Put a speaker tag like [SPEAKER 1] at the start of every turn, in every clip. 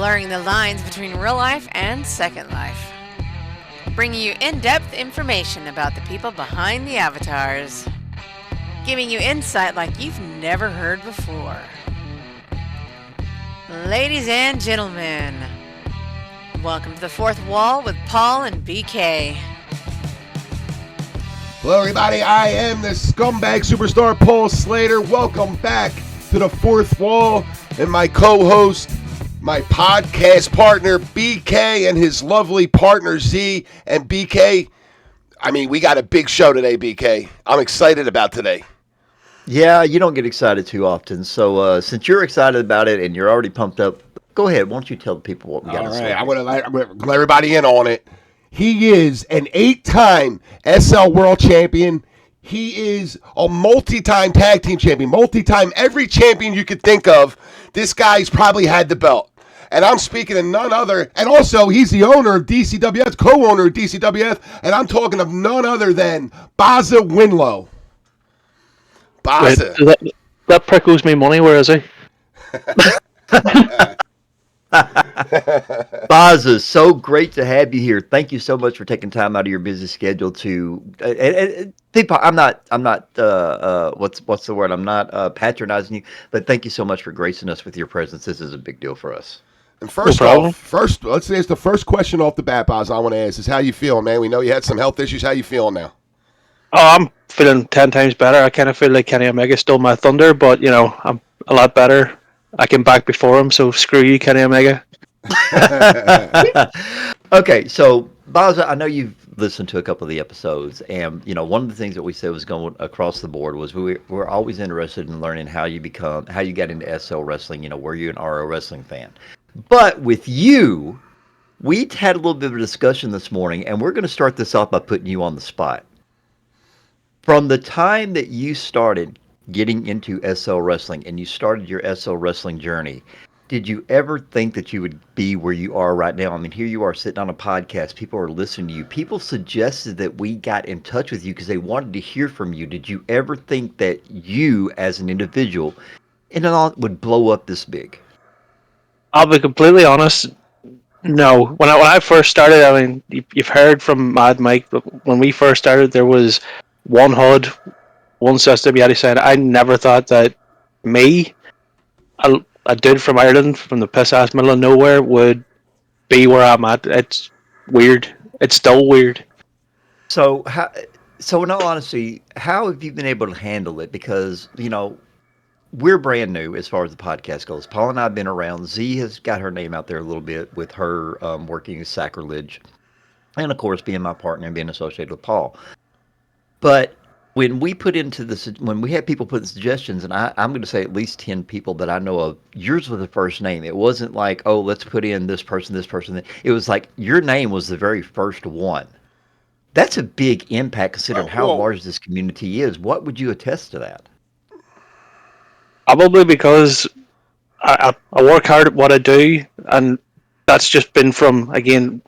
[SPEAKER 1] blurring the lines between real life and Second Life. Bringing you in-depth information about the people behind the avatars. Giving you insight like you've never heard before. Ladies and gentlemen, welcome to the Fourth Wall with Paul and BK.
[SPEAKER 2] Hello everybody, I am the scumbag superstar Paul Slater. Welcome back to the Fourth Wall, and my co-host, my podcast partner BK, and his lovely partner Z. And BK, we got a big show today, BK. I'm excited about today.
[SPEAKER 3] Yeah, you don't get excited too often. So since you're excited about it and you're already pumped up, go ahead. Why don't you tell the people what we got to say?
[SPEAKER 2] I'm going to let everybody in on it. He is an 8-time SL World Champion. He is a multi-time tag team champion, multi-time every champion you could think of. This guy's probably had the belt. And I'm speaking of none other, and also he's the owner of DCWF, co-owner of DCWF, and I'm talking of none other than Bazza Windlow. Bazza.
[SPEAKER 4] Wait, that prickles me money, where is he?
[SPEAKER 3] Bazza, so great to have you here. Thank you so much for taking time out of your busy schedule to people. I'm not what's the word? I'm not patronizing you, but thank you so much for gracing us with your presence. This is a big deal for us.
[SPEAKER 2] And first, let's say it's the first question off the bat, Bazza, I want to ask is how you feeling, man? We know you had some health issues. How you feeling now?
[SPEAKER 4] Oh, I'm feeling 10 times better. I kind of feel like Kenny Omega stole my thunder, but I'm a lot better. I came back before him, so screw you, Kenny Omega.
[SPEAKER 3] Okay, so Bazza, I know you've listened to a couple of the episodes, and one of the things that we said was going across the board was we're always interested in learning how you got into SL wrestling. Were you an RO wrestling fan? But with you, we had a little bit of a discussion this morning, and we're going to start this off by putting you on the spot. From the time that you started getting into SL wrestling and you started your SL wrestling journey, did you ever think that you would be where you are right now? Here you are sitting on a podcast. People are listening to you. People suggested that we got in touch with you because they wanted to hear from you. Did you ever think that you, as an individual, would blow up this big?
[SPEAKER 4] I'll be completely honest. No. When I first started, you've heard from Mad Mike, but when we first started, there was one HUD, one system. Yet he said, I never thought that me, a dude from Ireland, from the piss-ass middle of nowhere, would be where I'm at. It's weird. It's still weird.
[SPEAKER 3] So in all honesty, how have you been able to handle it? Because, we're brand new as far as the podcast goes. Paul and I have been around. Z has got her name out there a little bit with her working as Sacrilege. And, of course, being my partner and being associated with Paul. But when we had people put in suggestions, and I'm going to say at least 10 people that I know of, yours was the first name. It wasn't like, oh, let's put in this person. It was like your name was the very first one. That's a big impact considering how large this community is. What would you attest to that?
[SPEAKER 4] Probably because I work hard at what I do, and that's just been from, again,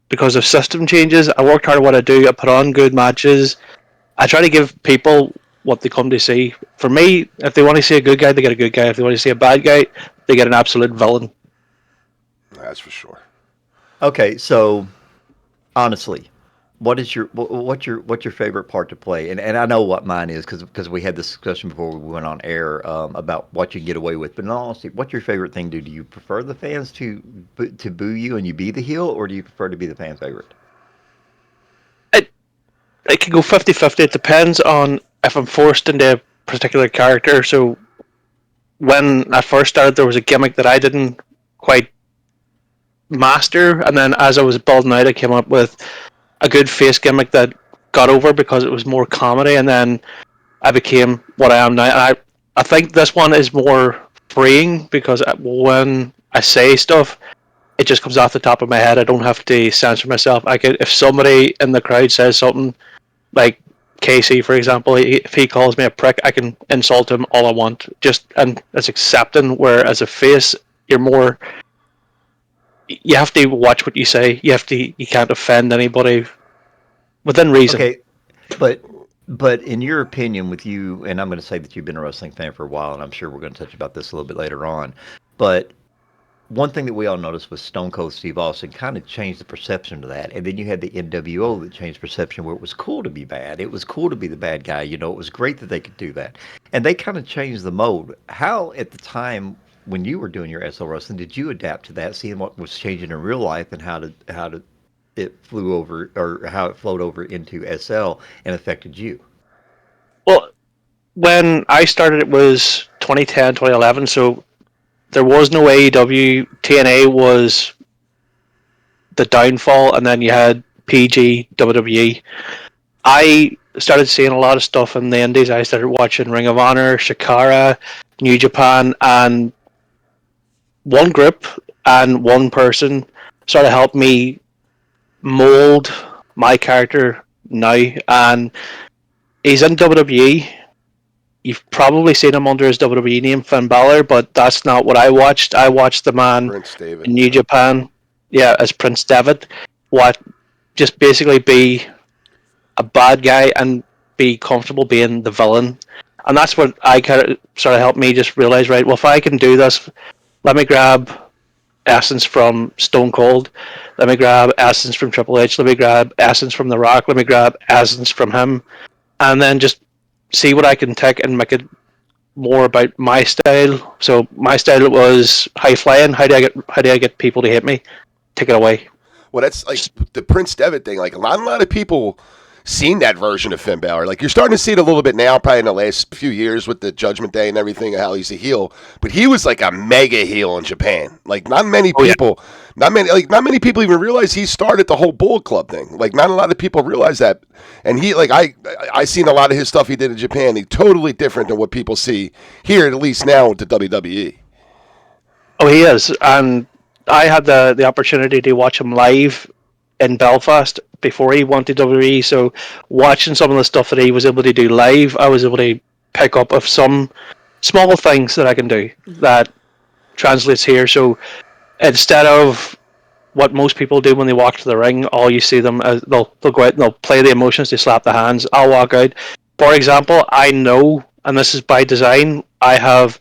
[SPEAKER 4] because of system changes. I worked hard at what I do. I put on good matches. I try to give people what they come to see. For me, if they want to see a good guy, they get a good guy. If they want to see a bad guy, they get an absolute villain.
[SPEAKER 2] That's for sure.
[SPEAKER 3] Okay, so honestly, what's your favorite part to play? And I know what mine is because we had this discussion before we went on air about what you get away with. But in all honesty, what's your favorite thing to do? Do you prefer the fans to boo you and you be the heel, or do you prefer to be the fan favorite?
[SPEAKER 4] It can go 50-50. It depends on if I'm forced into a particular character. So when I first started, there was a gimmick that I didn't quite master, and then as I was building out, I came up with a good face gimmick that got over because it was more comedy, and then I became what I am now. And I think this one is more freeing because when I say stuff, it just comes off the top of my head. I don't have to censor myself. If somebody in the crowd says something, like Casey, for example, if he calls me a prick, I can insult him all I want. And it's accepting. Where as a face, you have to watch what you say. You can't offend anybody within reason.
[SPEAKER 3] Okay, but in your opinion, with you, and I'm going to say that you've been a wrestling fan for a while, and I'm sure we're going to touch about this a little bit later on, but one thing that we all noticed was Stone Cold Steve Austin kind of changed the perception of that. And then you had the NWO that changed perception where it was cool to be bad. It was cool to be the bad guy. You know, it was great that they could do that. And they kind of changed the mode. How, at the time when you were doing your SL wrestling, did you adapt to that, seeing what was changing in real life and how it flew over, or how it flowed over into SL and affected you?
[SPEAKER 4] Well, when I started, it was 2010, 2011, so there was no AEW. TNA was the downfall, and then you had PG, WWE. I started seeing a lot of stuff in the indies. I started watching Ring of Honor, Shikara, New Japan, and one group and one person sort of helped me mold my character now. And he's in WWE. You've probably seen him under his WWE name, Finn Balor, but that's not what I watched. I watched the man
[SPEAKER 2] Prince David.
[SPEAKER 4] in New Japan, as Prince David, just basically be a bad guy and be comfortable being the villain. And that's what I kind of sort of helped me just realize, right, well, if I can do this, let me grab essence from Stone Cold, let me grab essence from Triple H, let me grab essence from The Rock, let me grab essence from him, and then just see what I can take and make it more about my style. So my style was high flying. How do I get people to hate me? Take it away.
[SPEAKER 2] Well, that's like the Prince Devitt thing. Like a lot of people seen that version of Finn Balor. Like you're starting to see it a little bit now, probably in the last few years with the Judgment Day and everything, how he's a heel. But he was like a mega heel in Japan. Like not many people even realize he started the whole Bullet Club thing. Like not a lot of people realize that. And he, like I seen a lot of his stuff he did in Japan. He's totally different than what people see here, at least now with the WWE.
[SPEAKER 4] Oh, he is, and I had the opportunity to watch him live in Belfast before he went to WWE. So watching some of the stuff that he was able to do live, I was able to pick up of some small things that I can do that translates here. So instead of what most people do when they walk to the ring, all you see them as they'll go out and they'll play the emotions, they slap the hands. I'll walk out. For example, I know, and this is by design, I have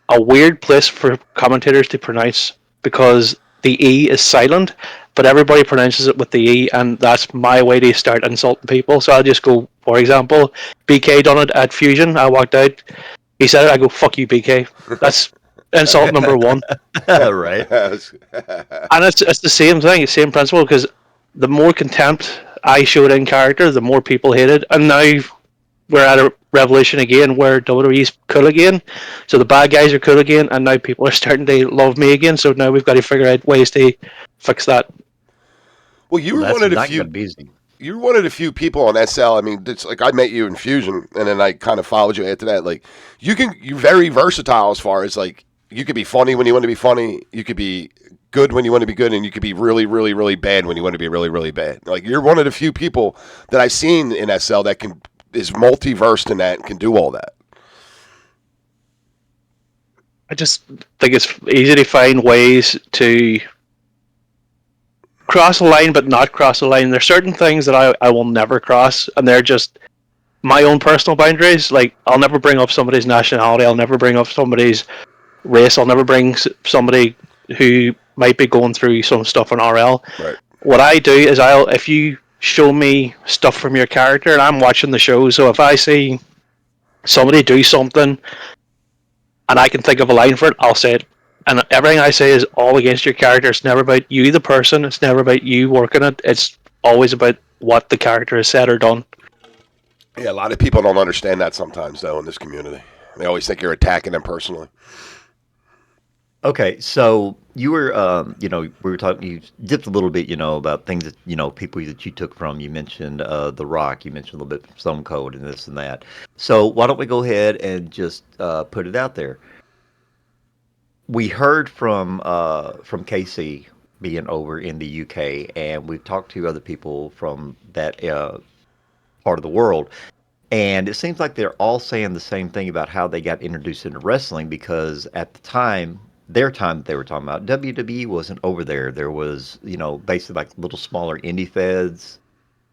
[SPEAKER 4] a weird place for commentators to pronounce because the E is silent, but everybody pronounces it with the E, and that's my way to start insulting people. So I'll just go, for example, BK done it at Fusion. I walked out. He said it. I go, fuck you, BK. That's insult number one.
[SPEAKER 3] Right.
[SPEAKER 4] And it's the same thing, same principle, because the more contempt I showed in character, the more people hated. And now we're at a revolution again where WWE's cool again. So the bad guys are cool again, and now people are starting to love me again. So now we've got to figure out ways to fix that.
[SPEAKER 2] Well, you were one of the few. You were one of the few people on SL. I mean, it's like I met you in Fusion, and then I kind of followed you after that. Like, you're very versatile as far as like you could be funny when you want to be funny. You could be good when you want to be good, and you could be really, really, really bad when you want to be really, really bad. Like, you're one of the few people that I've seen in SL that is multiversed in that and can do all that.
[SPEAKER 4] I just think it's easy to find ways to cross a line but not cross a line. There's certain things that I will never cross, and they're just my own personal boundaries. Like, I'll never bring up somebody's nationality, I'll never bring up somebody's race, I'll never bring somebody who might be going through some stuff in RL.
[SPEAKER 2] Right.
[SPEAKER 4] What I do is if you show me stuff from your character, and I'm watching the show, so if I see somebody do something and I can think of a line for it, I'll say it. And everything I say is all against your character. It's never about you, the person. It's never about you working it. It's always about what the character has said or done.
[SPEAKER 2] Yeah, a lot of people don't understand that sometimes, though, in this community. They always think you're attacking them personally.
[SPEAKER 3] Okay, so you were, we were talking, you dipped a little bit, about things that, people that you took from. You mentioned The Rock, you mentioned a little bit from Stone Cold and this and that. So why don't we go ahead and just put it out there? We heard from KC being over in the UK, and we've talked to other people from that part of the world, and it seems like they're all saying the same thing about how they got introduced into wrestling, because at the time, their time that they were talking about, WWE wasn't over there. There was, basically like little smaller indie feds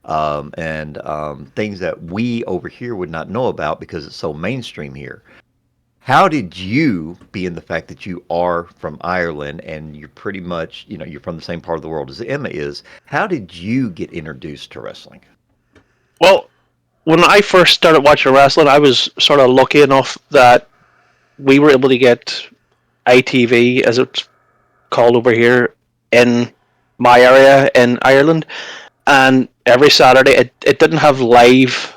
[SPEAKER 3] and things that we over here would not know about because it's so mainstream here. How did you, being the fact that you are from Ireland and you're pretty much, you're from the same part of the world as Emma is, how did you get introduced to wrestling?
[SPEAKER 4] Well, when I first started watching wrestling, I was sort of lucky enough that we were able to get ITV, as it's called over here, in my area in Ireland. And every Saturday, it didn't have live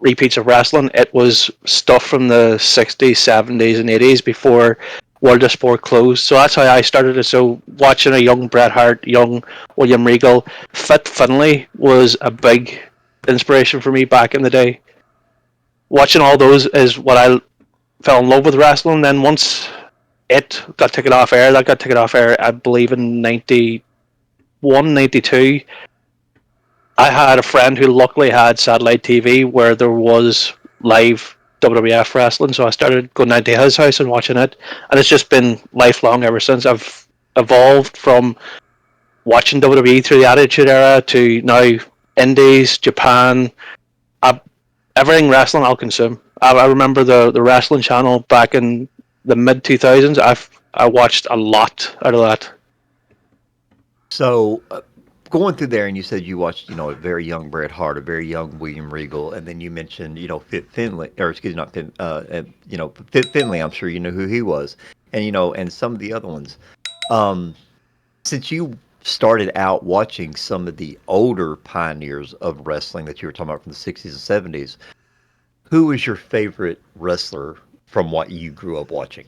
[SPEAKER 4] repeats of wrestling. It was stuff from the 60s, 70s, and 80s before World of Sport closed. So that's how I started it. So watching a young Bret Hart, young William Regal, Fit Finlay was a big inspiration for me back in the day. Watching all those is what I fell in love with wrestling. Then once it got taken off air, I believe in 91, 92. I had a friend who luckily had satellite TV where there was live WWF wrestling, so I started going down to his house and watching it, and it's just been lifelong ever since. I've evolved from watching WWE through the Attitude Era to now Indies, Japan, everything wrestling I'll consume. I remember the wrestling channel back in the mid 2000s. I watched a lot out of that.
[SPEAKER 3] So, going through there, and you said you watched, a very young Bret Hart, a very young William Regal, and then you mentioned, Fit Finlay, or excuse me, not Fin, Fit Finlay. I'm sure you know who he was, and and some of the other ones. Since you started out watching some of the older pioneers of wrestling that you were talking about from the 60s and 70s, who was your favorite wrestler from what you grew up watching?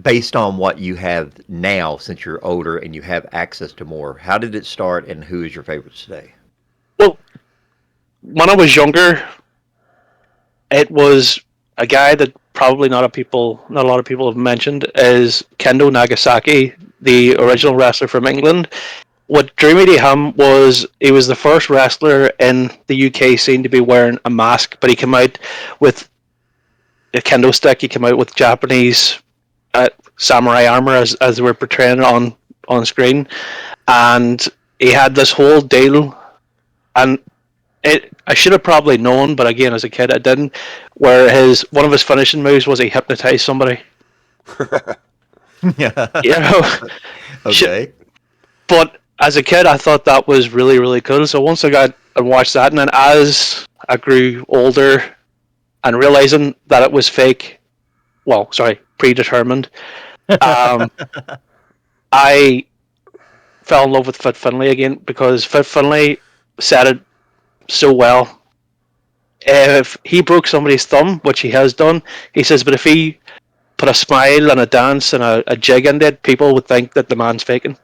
[SPEAKER 3] Based on what you have now, since you're older and you have access to more, how did it start, and who is your favorite today?
[SPEAKER 4] Well, when I was younger, it was a guy that probably not a lot of people have mentioned, is Kendo Nagasaki, the original wrestler from England. What drew me to him was he was the first wrestler in the UK scene to be wearing a mask, but he came out with a kendo stick. He came out with Japanese samurai armor, as they were portraying on screen, and he had this whole deal, and I should have probably known, but again, as a kid, I didn't. Where one of his finishing moves was he hypnotized somebody.
[SPEAKER 3] Yeah. Okay.
[SPEAKER 4] But as a kid, I thought that was really, really cool. So once I got and watched that, and then as I grew older and realizing that it was fake, predetermined, I fell in love with Fit Finlay again, because Fit Finlay said it so well. If he broke somebody's thumb, which he has done, he says, but if he put a smile and a dance and a jig in it, people would think that the man's faking.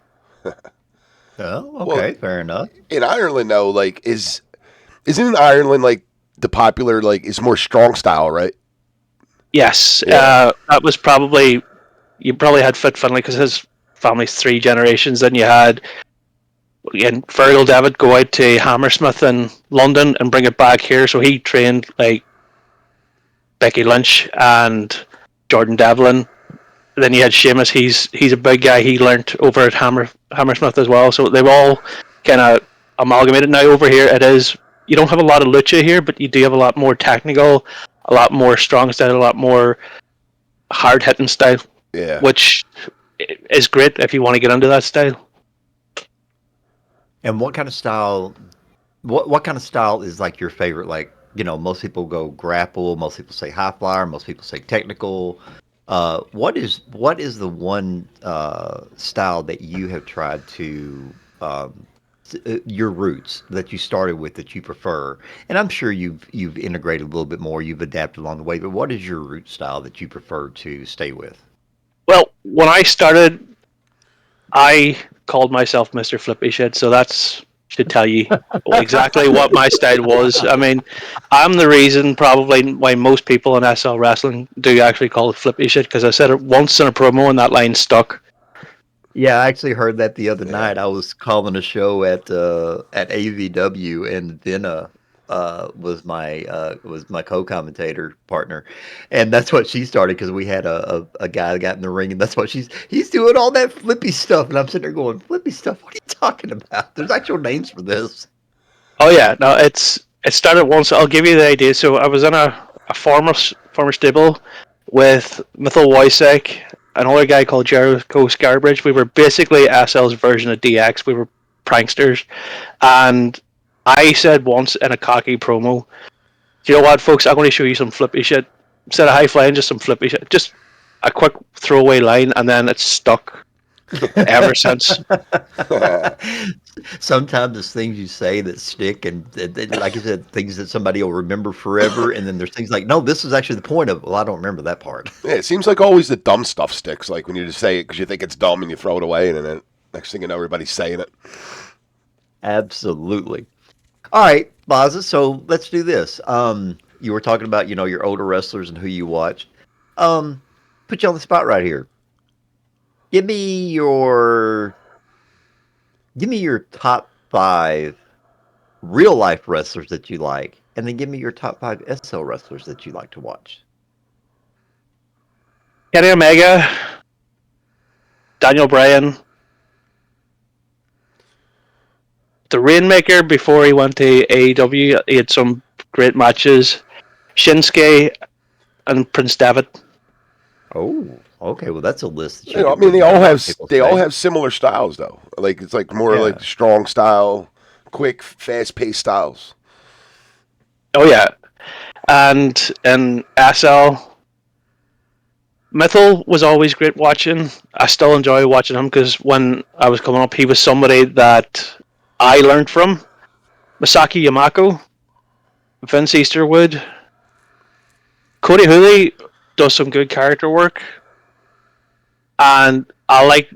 [SPEAKER 3] Oh, okay, fair enough.
[SPEAKER 2] In Ireland, though, isn't Ireland the popular is more strong style, right?
[SPEAKER 4] Yes,
[SPEAKER 2] Yeah.
[SPEAKER 4] that was you probably had Fit Finlay because his family's 3 generations. Then you had Fergal David go out to Hammersmith in London and bring it back here. So he trained Becky Lynch and Jordan Devlin. Then you had Sheamus. He's a big guy. He learnt over at Hammersmith as well. So they've all kind of amalgamated. Now over here, you don't have a lot of lucha here, but you do have a lot more technical, a lot more strong style, a lot more hard hitting style.
[SPEAKER 2] Yeah.
[SPEAKER 4] Which is great if you want to get into that style.
[SPEAKER 3] And what kind of style? What kind of style is your favorite? Most people go grapple. Most people say high flyer. Most people say technical. What is the one style that you have tried to your roots that you started with that you prefer? And I'm sure you've integrated a little bit more. You've adapted along the way. But what is your root style that you prefer to stay with?
[SPEAKER 4] Well, when I started, I called myself Mr. Flippy Shit, so that should tell you exactly what my style was. I mean, I'm the reason probably why most people in SL Wrestling do actually call it Flippy Shit, because I said it once in a promo and that line stuck.
[SPEAKER 3] Yeah, I actually heard that the other night. I was calling a show at AVW, and Vina was my co-commentator partner, and that's what she started, because we had a guy that got in the ring, and that's what he's doing all that flippy stuff, and I'm sitting there going, flippy stuff? What are you talking about? There's actual names for this.
[SPEAKER 4] Oh yeah, no, it started once. I'll give you the idea. So I was in a former stable with Mythal Wojcik, another guy called Jericho Scarbridge. We were basically SL's version of DX. We were pranksters. And I said once in a cocky promo, you know what, folks, I'm going to show you some flippy shit. Instead of high flying, just some flippy shit. Just a quick throwaway line, and then it's stuck ever since.
[SPEAKER 3] Sometimes it's things you say that stick, and like you said, things that somebody will remember forever. And then there's things like, no, this is actually the point of. Well, I don't remember that part.
[SPEAKER 2] Yeah, it seems like always the dumb stuff sticks. Like when you just say it because you think it's dumb and you throw it away, and then next thing you know, everybody's saying it.
[SPEAKER 3] Absolutely. All right, Bazza. So let's do this. You were talking about your older wrestlers and who you watch. Put you on the spot right here. Give me your top 5 real life wrestlers that you like, and then give me your top 5 SL wrestlers that you like to watch.
[SPEAKER 4] Kenny Omega, Daniel Bryan, the Rainmaker before he went to AEW. He had some great matches. Shinsuke and Prince Devitt.
[SPEAKER 3] Oh, okay. Well, that's a list. That
[SPEAKER 2] I mean, they all have similar styles though. Like it's like more like strong style, quick, fast paced styles.
[SPEAKER 4] Oh yeah, and SL. Mythal was always great watching. I still enjoy watching him because when I was coming up, he was somebody that I learned from. Masaki Yamako, Vince Easterwood, Cody Hooley does some good character work, and I like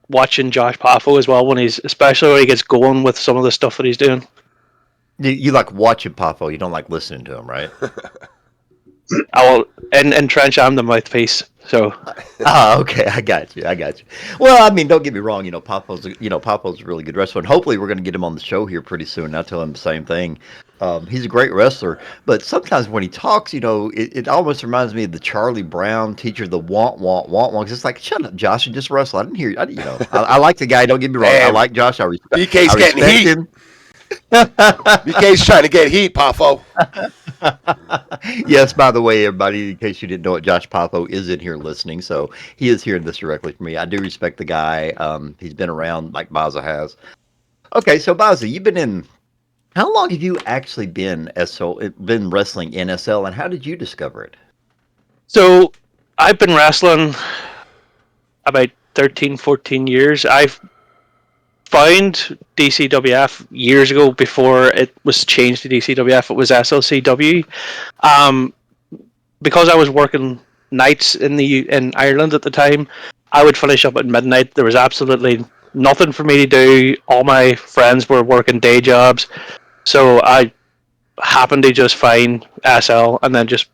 [SPEAKER 4] watching Josh Paffo as well especially when he gets going with some of the stuff that he's doing.
[SPEAKER 3] You like watching Paffo, you don't like listening to him, right?
[SPEAKER 4] I will entrench I'm the mouthpiece. So.
[SPEAKER 3] Okay, I got you. Well, I mean, don't get me wrong. Papo's a really good wrestler, and hopefully we're going to get him on the show here pretty soon. I'll tell him the same thing. He's a great wrestler, but sometimes when he talks, it almost reminds me of the Charlie Brown teacher, the want. Cause it's like, shut up, Josh, and just wrestle. I didn't hear you. I like the guy. Don't get me wrong. I like Josh. I respect.
[SPEAKER 2] BK's getting heat. Him. BK's trying to get heat, Paffo.
[SPEAKER 3] Yes, by the way, everybody, in case you didn't know it, Josh Paffo is in here listening, so he is hearing this directly from me. I do respect the guy. He's been around like Bazza has. Okay, so Bazza, how long have you actually been wrestling in SL, and how did you discover it?
[SPEAKER 4] So, I've been wrestling about 13, 14 years. I've found DCWF years ago before it was changed to DCWF. It was SLCW. Because I was working nights in Ireland at the time, I would finish up at midnight. There was absolutely nothing for me to do. All my friends were working day jobs. So I happened to just find SL and then just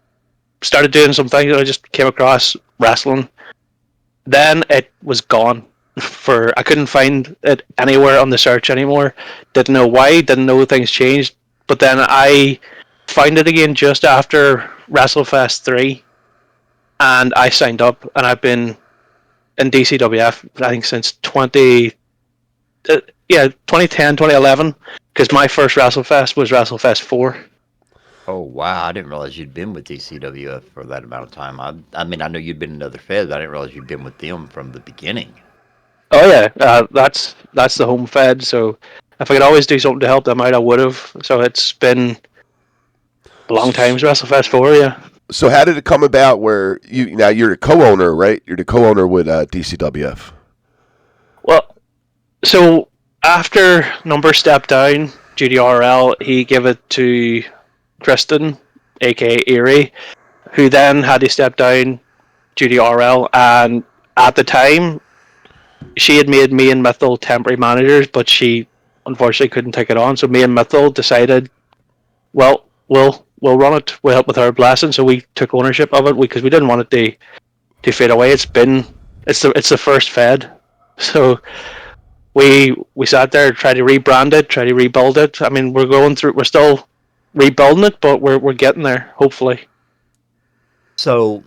[SPEAKER 4] started doing some things. I just came across wrestling. Then it was gone. I couldn't find it anywhere on the search anymore. Didn't know why, didn't know things changed. But then I found it again just after WrestleFest 3, and I signed up, and I've been in DCWF, I think, since 2010, 2011, because my first WrestleFest was WrestleFest 4.
[SPEAKER 3] Oh, wow. I didn't realize you'd been with DCWF for that amount of time. I mean, I know you'd been in other feds, but I didn't realize you'd been with them from the beginning.
[SPEAKER 4] Oh yeah, that's the home fed. So if I could always do something to help them out, I would have. So it's been a long time. WrestleFest 4, yeah.
[SPEAKER 2] So how did it come about where you're a co-owner, right? You're the co-owner with DCWF.
[SPEAKER 4] Well, so after Number stepped down due to RL, he gave it to Kristen, aka Erie, who then had to step down due to RL, and at the time, she had made me and Mythal temporary managers, but she unfortunately couldn't take it on. So me and Mythal decided, well, we'll run it. We'll help with our blessing. So we took ownership of it because we didn't want it to fade away. It's the first fed. So we sat there, tried to rebrand it, tried to rebuild it. I mean, we're still rebuilding it, but we're getting there, hopefully.
[SPEAKER 3] So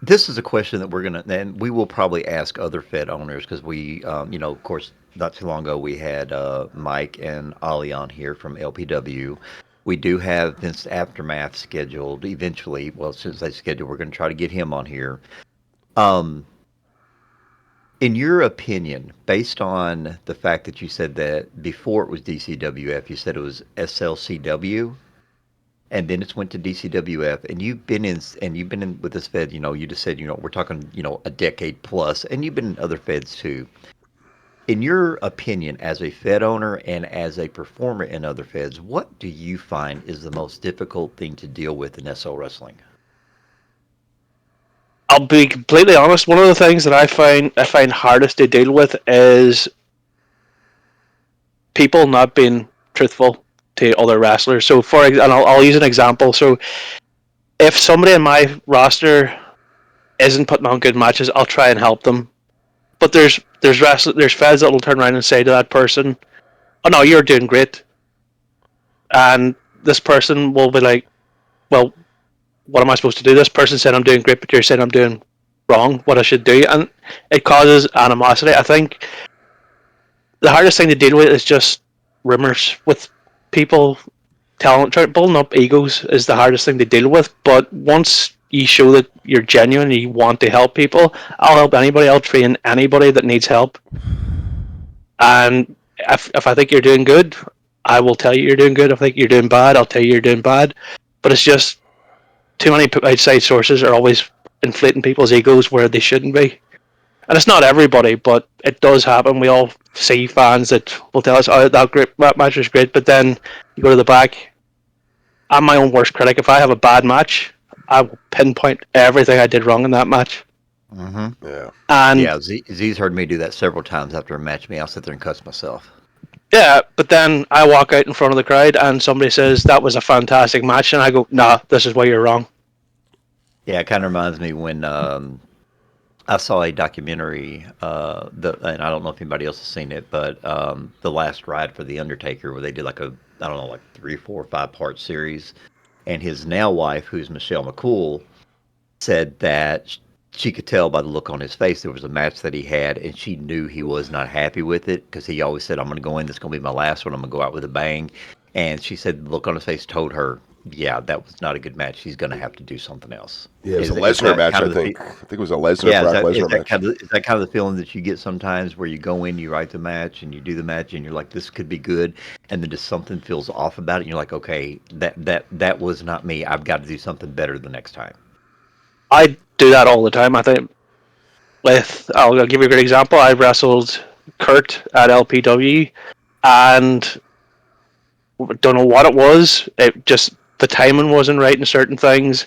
[SPEAKER 3] this is a question that and we will probably ask other Fed owners because we, of course, not too long ago we had Mike and Ollie on here from LPW. We do have Vince Aftermath scheduled eventually. Well, since they scheduled, we're going to try to get him on here. In your opinion, based on the fact that you said that before it was DCWF, you said it was SLCW, and then it's went to DCWF, and you've been in with this Fed. You just said we're talking a decade plus, and you've been in other Feds too. In your opinion, as a Fed owner and as a performer in other Feds, what do you find is the most difficult thing to deal with in SL wrestling?
[SPEAKER 4] I'll be completely honest. One of the things that I find hardest to deal with is people not being truthful to other wrestlers. So, and I'll use an example. So, if somebody in my roster isn't putting on good matches, I'll try and help them. But there's feds that will turn around and say to that person, "Oh no, you're doing great," and this person will be like, "Well, what am I supposed to do? This person said I'm doing great, but you're saying I'm doing wrong. What I should do?" And it causes animosity. I think the hardest thing to deal with is just rumors with people pulling up egos is the hardest thing to deal with. But once you show that you're genuine and you want to help people, I'll help anybody. I'll train anybody that needs help. And if I think you're doing good, I will tell you you're doing good. If I think you're doing bad, I'll tell you you're doing bad. But it's just too many outside sources are always inflating people's egos where they shouldn't be. And it's not everybody, but it does happen. We all see fans that will tell us, "Oh, that match was great," but then you go to the back. I'm my own worst critic. If I have a bad match, I will pinpoint everything I did wrong in that match.
[SPEAKER 3] Mm-hmm.
[SPEAKER 2] Yeah.
[SPEAKER 4] And
[SPEAKER 3] yeah, Z's heard me do that several times after a match. I'll sit there and cuss myself.
[SPEAKER 4] yeah, but then I walk out in front of the crowd and somebody says that was a fantastic match, and I go, "Nah, this is why you're wrong."
[SPEAKER 3] Yeah, it kind of reminds me when I saw a documentary, and I don't know if anybody else has seen it, but The Last Ride for The Undertaker, where they did like 3, 4, 5-part series. And his now wife, who's Michelle McCool, said that she could tell by the look on his face there was a match that he had, and she knew he was not happy with it because he always said, "I'm going to go in, this is going to be my last one, I'm going to go out with a bang." And she said the look on his face told her, yeah, that was not a good match. He's going to have to do something else.
[SPEAKER 2] Yeah, it was a Lesnar match, I think. I think it was a Lesnar, Brock Lesnar match.
[SPEAKER 3] Is that kind of the feeling that you get sometimes where you go in, you write the match, and you do the match, and you're like, this could be good, and then just something feels off about it, and you're like, okay, that was not me. I've got to do something better the next time.
[SPEAKER 4] I do that all the time. I think I'll give you a great example. I wrestled Kurt at LPW, and don't know what it was. It just the timing wasn't right in certain things.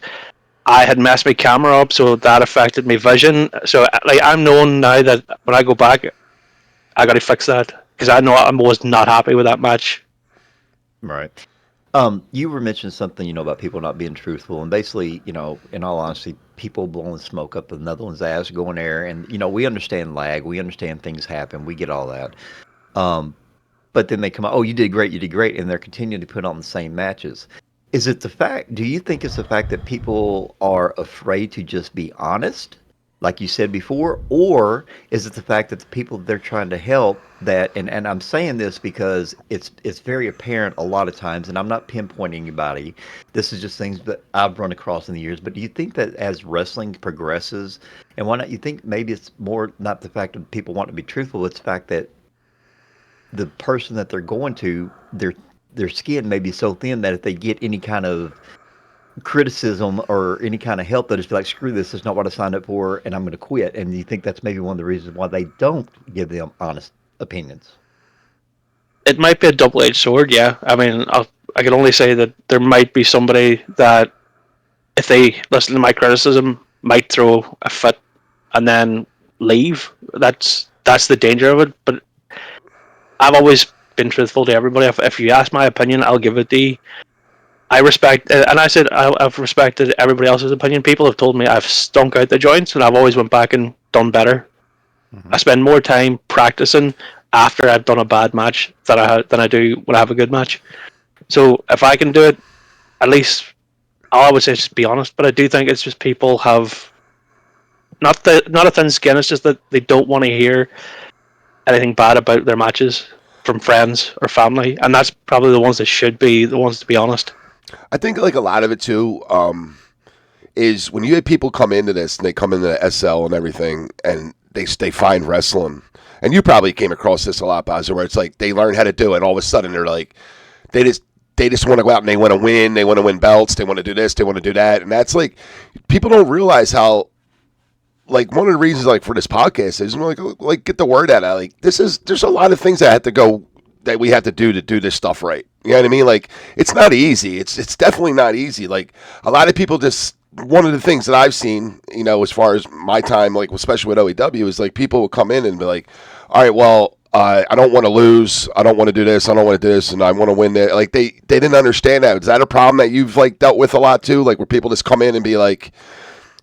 [SPEAKER 4] I had messed my camera up, so that affected my vision. So, like, I'm known now that when I go back, I got to fix that because I know I was not happy with that match.
[SPEAKER 3] Right. You were mentioning something, about people not being truthful, and basically, in all honesty, people blowing smoke up another one's ass, going there, and we understand lag, we understand things happen, we get all that. But then they come out, "Oh, you did great," and they're continuing to put on the same matches. Is it do you think it's the fact that people are afraid to just be honest, like you said before, or is it the fact that the people they're trying to help and I'm saying this because it's very apparent a lot of times, and I'm not pinpointing anybody, this is just things that I've run across in the years, but do you think that as wrestling progresses, and why not, you think maybe it's more not the fact that people want to be truthful, it's the fact that the person that they're going to, their skin may be so thin that if they get any kind of criticism or any kind of help, they'll just be like, "Screw this is not what I signed up for, and I'm going to quit." And you think that's maybe one of the reasons why they don't give them honest opinions?
[SPEAKER 4] It might be a double-edged sword, yeah. I mean, I can only say that there might be somebody that, if they listen to my criticism, might throw a fit and then leave. That's the danger of it. But I've always been truthful to everybody. If you ask my opinion, I'll give it to you. I respect, and I said I've respected everybody else's opinion. People have told me I've stunk out the joints, and I've always went back and done better. Mm-hmm. I spend more time practicing after I've done a bad match than I do when I have a good match. So if I can do it, at least I would say just be honest. But I do think it's just people have not a thin skin. It's just that they don't want to hear anything bad about their matches from friends or family, and that's probably the ones that should be the ones, to be honest.
[SPEAKER 2] I think like a lot of it too is when you had people come into this and they come into the SL and everything, and they find wrestling, and you probably came across this a lot, Bazza, where it's like they learn how to do it, and all of a sudden they're like they just want to go out and they want to win belts, they want to do this, they want to do that, and that's like people don't realize how. Like one of the reasons, like for this podcast, is like get the word out. Like there's a lot of things that we have to do this stuff right. You know what I mean? Like it's not easy. It's definitely not easy. Like a lot of people just. One of the things that I've seen, you know, as far as my time, like especially with OEW, is like people will come in and be like, "All right, well, I don't want to lose. I don't want to do this. I don't want to do this, and I want to win." That like they didn't understand that. Is that a problem that you've like dealt with a lot too? Like where people just come in and be like.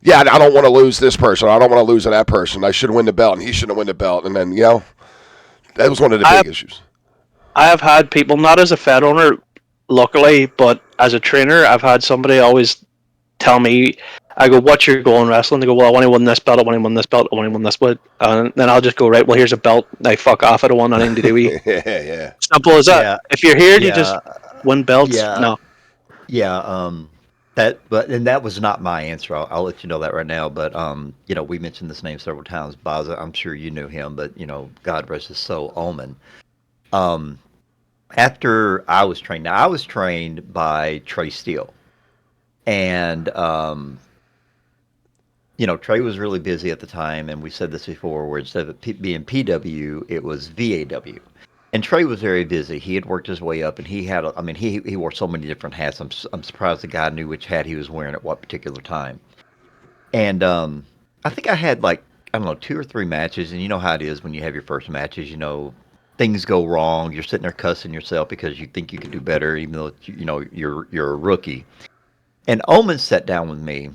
[SPEAKER 2] Yeah, I don't want to lose this person. I don't want to lose to that person. I should win the belt, and he shouldn't win the belt. And then, you know, that was one of the big issues.
[SPEAKER 4] I have had people, not as a Fed owner, luckily, but as a trainer, I've had somebody always tell me, I go, what's your goal in wrestling? They go, well, I want to win this belt, I want to win this belt, I want to win this belt. And then I'll just go, right, well, here's a belt. Now, fuck off. I don't want anything to do with it.
[SPEAKER 2] Yeah.
[SPEAKER 4] Simple as that.
[SPEAKER 3] Yeah.
[SPEAKER 4] If you're here to just win belts, no.
[SPEAKER 3] Yeah, that was not my answer. I'll let you know that right now. But you know, we mentioned this name several times. Bazza, I'm sure you knew him, but you know, God rest his soul, Omen. After I was trained by Trey Steele, and you know, Trey was really busy at the time, and we said this before, where instead of it being PW, it was VAW. And Trey was very busy. He had worked his way up, and he had, he wore so many different hats. I'm surprised the guy knew which hat he was wearing at what particular time. And I think I had like, I don't know, 2 or 3 matches. And you know how it is when you have your first matches, you know, things go wrong. You're sitting there cussing yourself because you think you can do better, even though, you know, you're a rookie. And Omen sat down with me.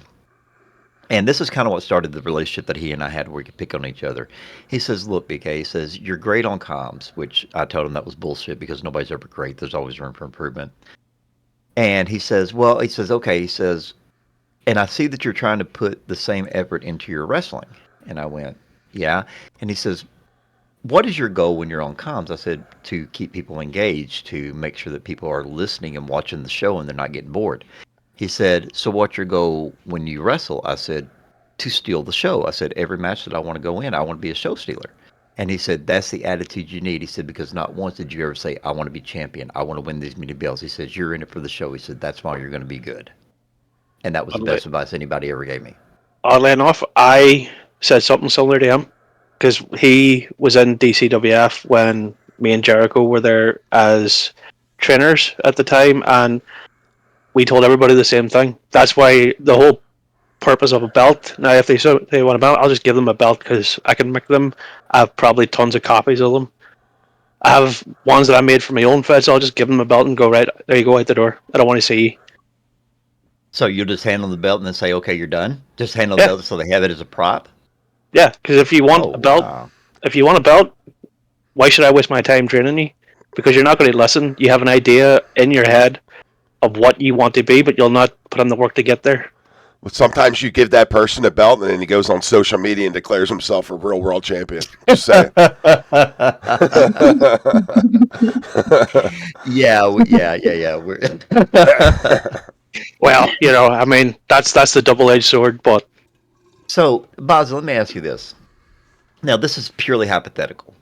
[SPEAKER 3] And this is kind of what started the relationship that he and I had where we could pick on each other. He says, look, BK, he says, you're great on comms, which I told him that was bullshit because nobody's ever great. There's always room for improvement. And he says, okay, he says, and I see that you're trying to put the same effort into your wrestling. And I went, yeah. And he says, what is your goal when you're on comms? I said, to keep people engaged, to make sure that people are listening and watching the show and they're not getting bored. He said, so what's your goal when you wrestle? I said, to steal the show. I said, every match that I want to go in, I want to be a show stealer. And he said, that's the attitude you need. He said, because not once did you ever say, I want to be champion. I want to win these many belts. He says, you're in it for the show. He said, that's why you're going to be good. And that was the best advice anybody ever gave me. Oddly
[SPEAKER 4] enough, I said something similar to him because he was in DCWF when me and Jericho were there as trainers at the time, and we told everybody the same thing. That's why the whole purpose of a belt. Now, if they want a belt, I'll just give them a belt because I can make them. I have probably tons of copies of them. I have ones that I made for my own feds, so I'll just give them a belt and go, right, there you go, out the door. I don't want to see you.
[SPEAKER 3] So you'll just handle the belt and then say, okay, you're done? Just handle the belt so they have it as a prop?
[SPEAKER 4] Yeah, because if you want a belt, why should I waste my time training you? Because you're not going to listen. You have an idea in your head of what you want to be, but you'll not put in the work to get there.
[SPEAKER 2] Well, sometimes you give that person a belt, and then he goes on social media and declares himself a real world champion. Just saying.
[SPEAKER 3] Yeah.
[SPEAKER 4] Well, you know, I mean, that's the double-edged sword, but...
[SPEAKER 3] So, Bazza, let me ask you this. Now, this is purely hypothetical.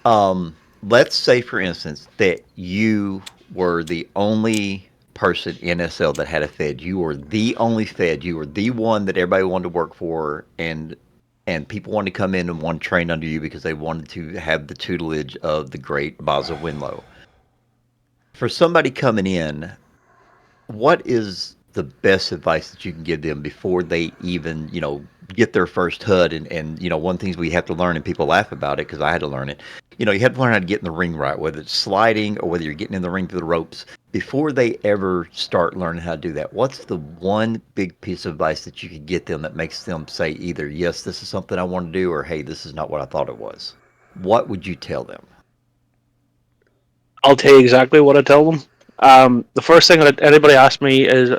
[SPEAKER 3] Let's say, for instance, that you were the only person in SL that had a Fed. You were the only Fed. You were the one that everybody wanted to work for, and people wanted to come in and want to train under you because they wanted to have the tutelage of the great Bazza Windlow. For somebody coming in, what is the best advice that you can give them before they even, you know, get their first HUD? And you know, one of the things we have to learn, and people laugh about it because I had to learn it, you know, you have to learn how to get in the ring right, whether it's sliding or whether you're getting in the ring through the ropes. Before they ever start learning how to do that, what's the one big piece of advice that you could get them that makes them say either, yes, this is something I want to do, or hey, this is not what I thought it was? What would you tell them?
[SPEAKER 4] I'll tell you exactly what I tell them. The first thing that anybody asks me is,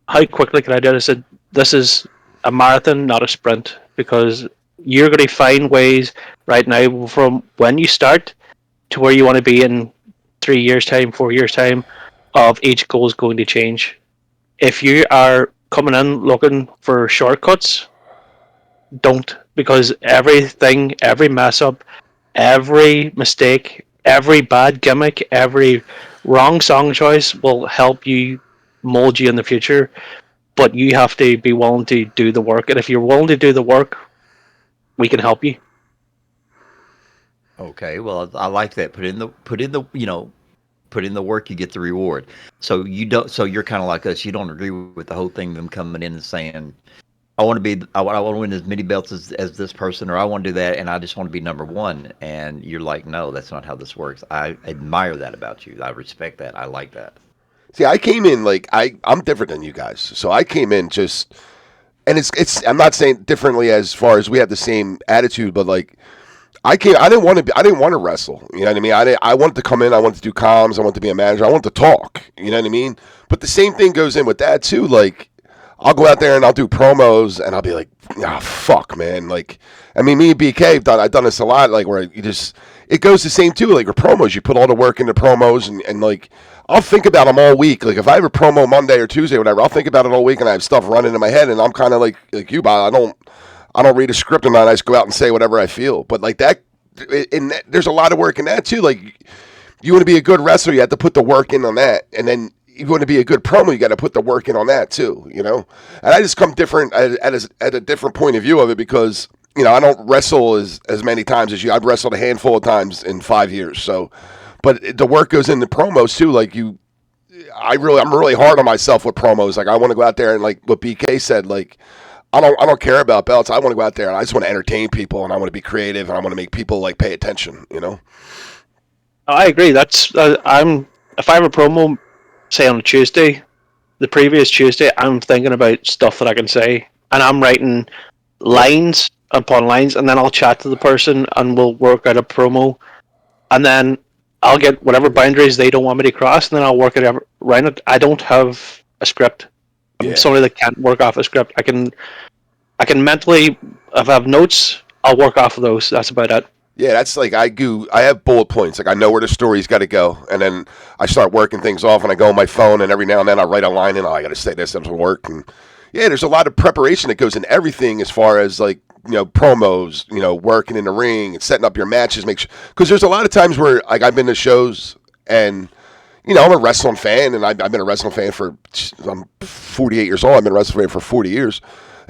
[SPEAKER 4] how quickly can I do it? I said, this is a marathon, not a sprint, because you're going to find ways right now from when you start to where you want to be in 3 years' time, 4 years' time, of each goal is going to change. If you are coming in looking for shortcuts, don't, because everything, every mess up, every mistake, every bad gimmick, every wrong song choice will help you mold you in the future. But you have to be willing to do the work, and if you're willing to do the work, we can help you.
[SPEAKER 3] Okay, well, I like that. Put in the work, you get the reward. So you don't. So you're kind of like us. You don't agree with the whole thing. Them coming in and saying, "I want to be. I want to win as many belts as this person, or I want to do that, and I just want to be number one." And you're like, "No, that's not how this works." I admire that about you. I respect that. I like that.
[SPEAKER 2] See, I came in like I'm different than you guys. So I came in just, and it's. I'm not saying differently as far as we have the same attitude, but like. I didn't want to wrestle. You know what I mean? I wanted to come in. I wanted to do comms. I wanted to be a manager. I wanted to talk. You know what I mean? But the same thing goes in with that too. Like, I'll go out there and I'll do promos, and I'll be like, fuck, man. Like, I mean, me and BK I've done this a lot. Like, where you just it goes the same too. Like with promos, you put all the work into promos, and like I'll think about them all week. Like if I have a promo Monday or Tuesday or whatever, I'll think about it all week, and I have stuff running in my head, and I'm kind of like you, Bob. I don't read a script and I just go out and say whatever I feel. But like that, there's a lot of work in that too. Like you want to be a good wrestler, you have to put the work in on that, and then you want to be a good promo, you got to put the work in on that too. You know, and I just come different at a different point of view of it because I don't wrestle as many times as you. I've wrestled a handful of times in 5 years. So, but the work goes into promos too. Like I'm really hard on myself with promos. Like I want to go out there and like what BK said, like. I don't care about belts. I want to go out there and I just want to entertain people and I want to be creative and I want to make people like pay attention.
[SPEAKER 4] I agree. That's if I have a promo, say on a Tuesday, the previous Tuesday, I'm thinking about stuff that I can say, and I'm writing lines upon lines, and then I'll chat to the person and we'll work out a promo, and then I'll get whatever boundaries they don't want me to cross, and then I'll work it around it. I don't have a script. I'm somebody that can't work off a script. I can mentally, if I have notes, I'll work off of those. That's about it.
[SPEAKER 2] Yeah, that's like I have bullet points. Like I know where the story's got to go, and then I start working things off, and I go on my phone, and every now and then I write a line, and I got to say this doesn't work. And yeah, there's a lot of preparation that goes in everything as far as like promos, working in the ring and setting up your matches. Make sure because there's a lot of times where like I've been to shows and. I'm a wrestling fan, and I've been a wrestling fan I'm 48 years old. I've been a wrestling fan for 40 years.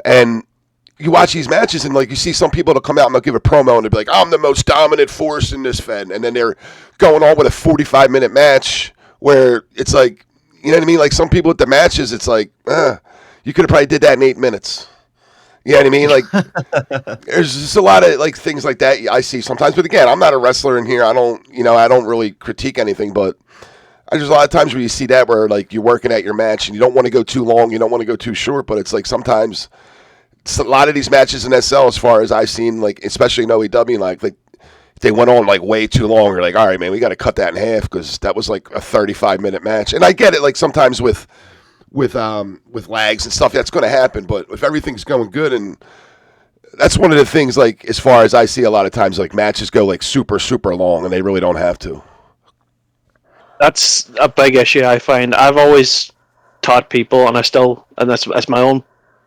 [SPEAKER 2] And you watch these matches, and like you see some people that'll come out and they'll give a promo, and they'll be like, I'm the most dominant force in this fed. And then they're going on with a 45-minute match where it's like, you know what I mean? Like some people with the matches, it's like, you could have probably did that in 8 minutes. You know what I mean? Like, there's just a lot of like things like that I see sometimes. But again, I'm not a wrestler in here. I don't really critique anything, but there's a lot of times where you see that where like you're working at your match and you don't want to go too long, you don't want to go too short, but it's like sometimes it's a lot of these matches in SL as far as I've seen, like especially in OEW, like they went on like way too long. You're like, all right, man, we got to cut that in half because that was like a 35-minute match. And I get it, like sometimes with lags and stuff that's going to happen, but if everything's going good, and that's one of the things like as far as I see a lot of times like matches go like super super long and they really don't have to.
[SPEAKER 4] That's a big issue I find. I've always taught people, and that's my own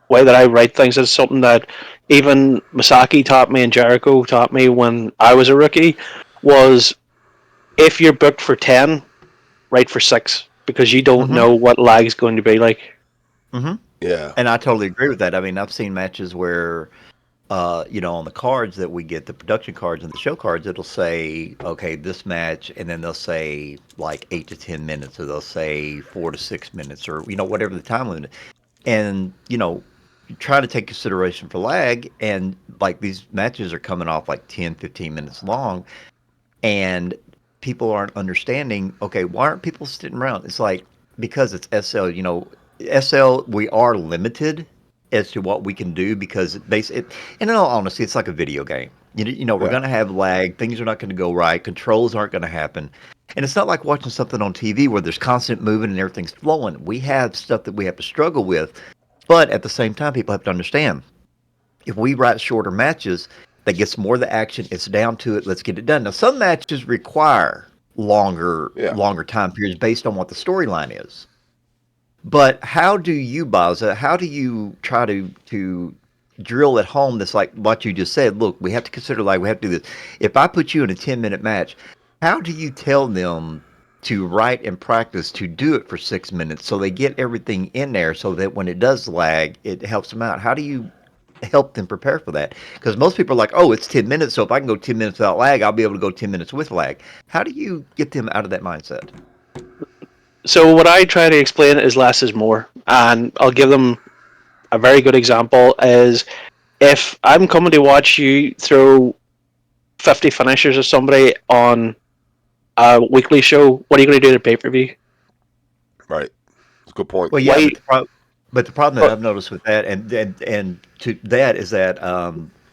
[SPEAKER 4] way that I write things. It's something that even Masaki taught me and Jericho taught me when I was a rookie, was if you're booked for 10, write for 6, because you don't know what lag is going to be like.
[SPEAKER 3] Mm-hmm.
[SPEAKER 2] Yeah.
[SPEAKER 3] And I totally agree with that. I mean, I've seen matches where on the cards that we get, the production cards and the show cards, it'll say, okay, this match, and then they'll say like 8 to 10 minutes, or they'll say 4 to 6 minutes, or, whatever the time limit. And, you try to take consideration for lag, and like these matches are coming off like 10, 15 minutes long, and people aren't understanding, okay, why aren't people sitting around? It's like, because it's SL, SL, we are limited as to what we can do because and in all honesty, it's like a video game. We're going to have lag. Things are not going to go right. Controls aren't going to happen. And it's not like watching something on TV where there's constant movement and everything's flowing. We have stuff that we have to struggle with. But at the same time, people have to understand, if we write shorter matches, that gets more of the action. It's down to it. Let's get it done. Now, some matches require longer time periods based on what the storyline is. But how do you, Bazza, how do you try to drill at home that's like what you just said? Look, we have to consider, like, we have to do this. If I put you in a 10-minute match, how do you tell them to write and practice to do it for 6 minutes so they get everything in there so that when it does lag, it helps them out? How do you help them prepare for that? Because most people are like, oh, it's 10 minutes, so if I can go 10 minutes without lag, I'll be able to go 10 minutes with lag. How do you get them out of that mindset?
[SPEAKER 4] So what I try to explain is less is more, and I'll give them a very good example is if I'm coming to watch you throw 50 finishers of somebody on a weekly show, what are you going to do to pay-per-view?
[SPEAKER 2] Right. That's a good point.
[SPEAKER 3] Well, yeah, but the problem that I've noticed with that, and to that is that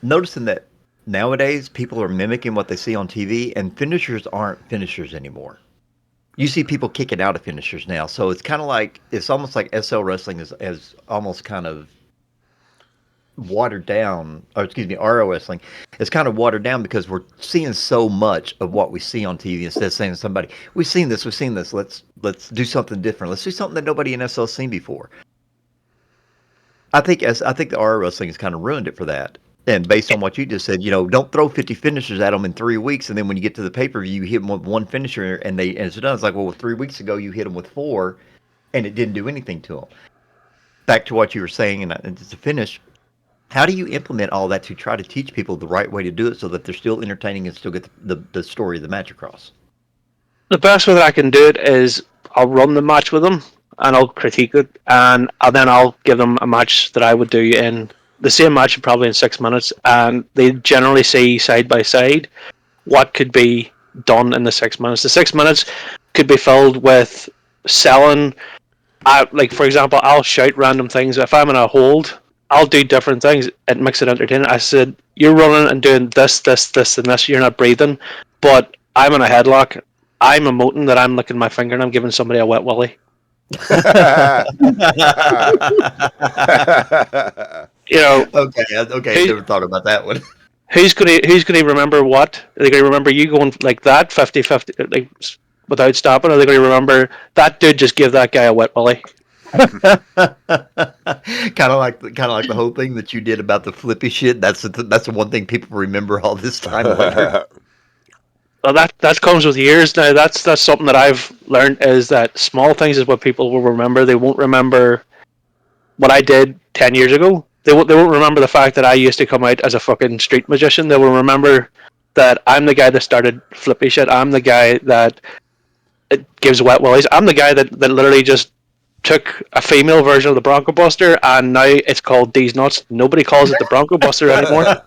[SPEAKER 3] noticing that nowadays people are mimicking what they see on TV, and finishers aren't finishers anymore. You see people kicking out of finishers now, so it's kind of like it's almost like SL wrestling is almost kind of watered down, or excuse me, RO wrestling is kind of watered down because we're seeing so much of what we see on TV instead of saying to somebody, we've seen this, let's do something different. Let's do something that nobody in SL has seen before. I think the RO wrestling has kind of ruined it for that. And based on what you just said, don't throw 50 finishers at them in 3 weeks, and then when you get to the pay-per-view, you hit them with one finisher, and it's done. It's like, well, 3 weeks ago you hit them with 4, and it didn't do anything to them. Back to what you were saying, and to finish, how do you implement all that to try to teach people the right way to do it so that they're still entertaining and still get the story of the match across?
[SPEAKER 4] The best way that I can do it is I'll run the match with them, and I'll critique it, and then I'll give them a match that I would do in the same match, probably in 6 minutes, and they generally see side by side what could be done in the 6 minutes. The 6 minutes could be filled with selling. Like, for example, I'll shout random things. If I'm in a hold, I'll do different things. It makes it entertaining. I said, you're running and doing this, and this. You're not breathing, but I'm in a headlock. I'm emoting that I'm licking my finger and I'm giving somebody a wet willy.
[SPEAKER 3] Okay. I never thought about that one.
[SPEAKER 4] Who's gonna remember what? Are they gonna remember you going like that 50-50, like without stopping? Or are they gonna remember that dude just give that guy a wet willy?
[SPEAKER 3] kind of like the whole thing that you did about the flippy shit. That's the one thing people remember all this time later.
[SPEAKER 4] Well, that comes with years now. That's something that I've learned is that small things is what people will remember. They won't remember what I did 10 years ago. They won't remember the fact that I used to come out as a fucking street magician. They will remember that I'm the guy that started flippy shit. I'm the guy that gives wet willies. I'm the guy that literally just took a female version of the Bronco Buster and now it's called D's Nuts. Nobody calls it the Bronco Buster anymore.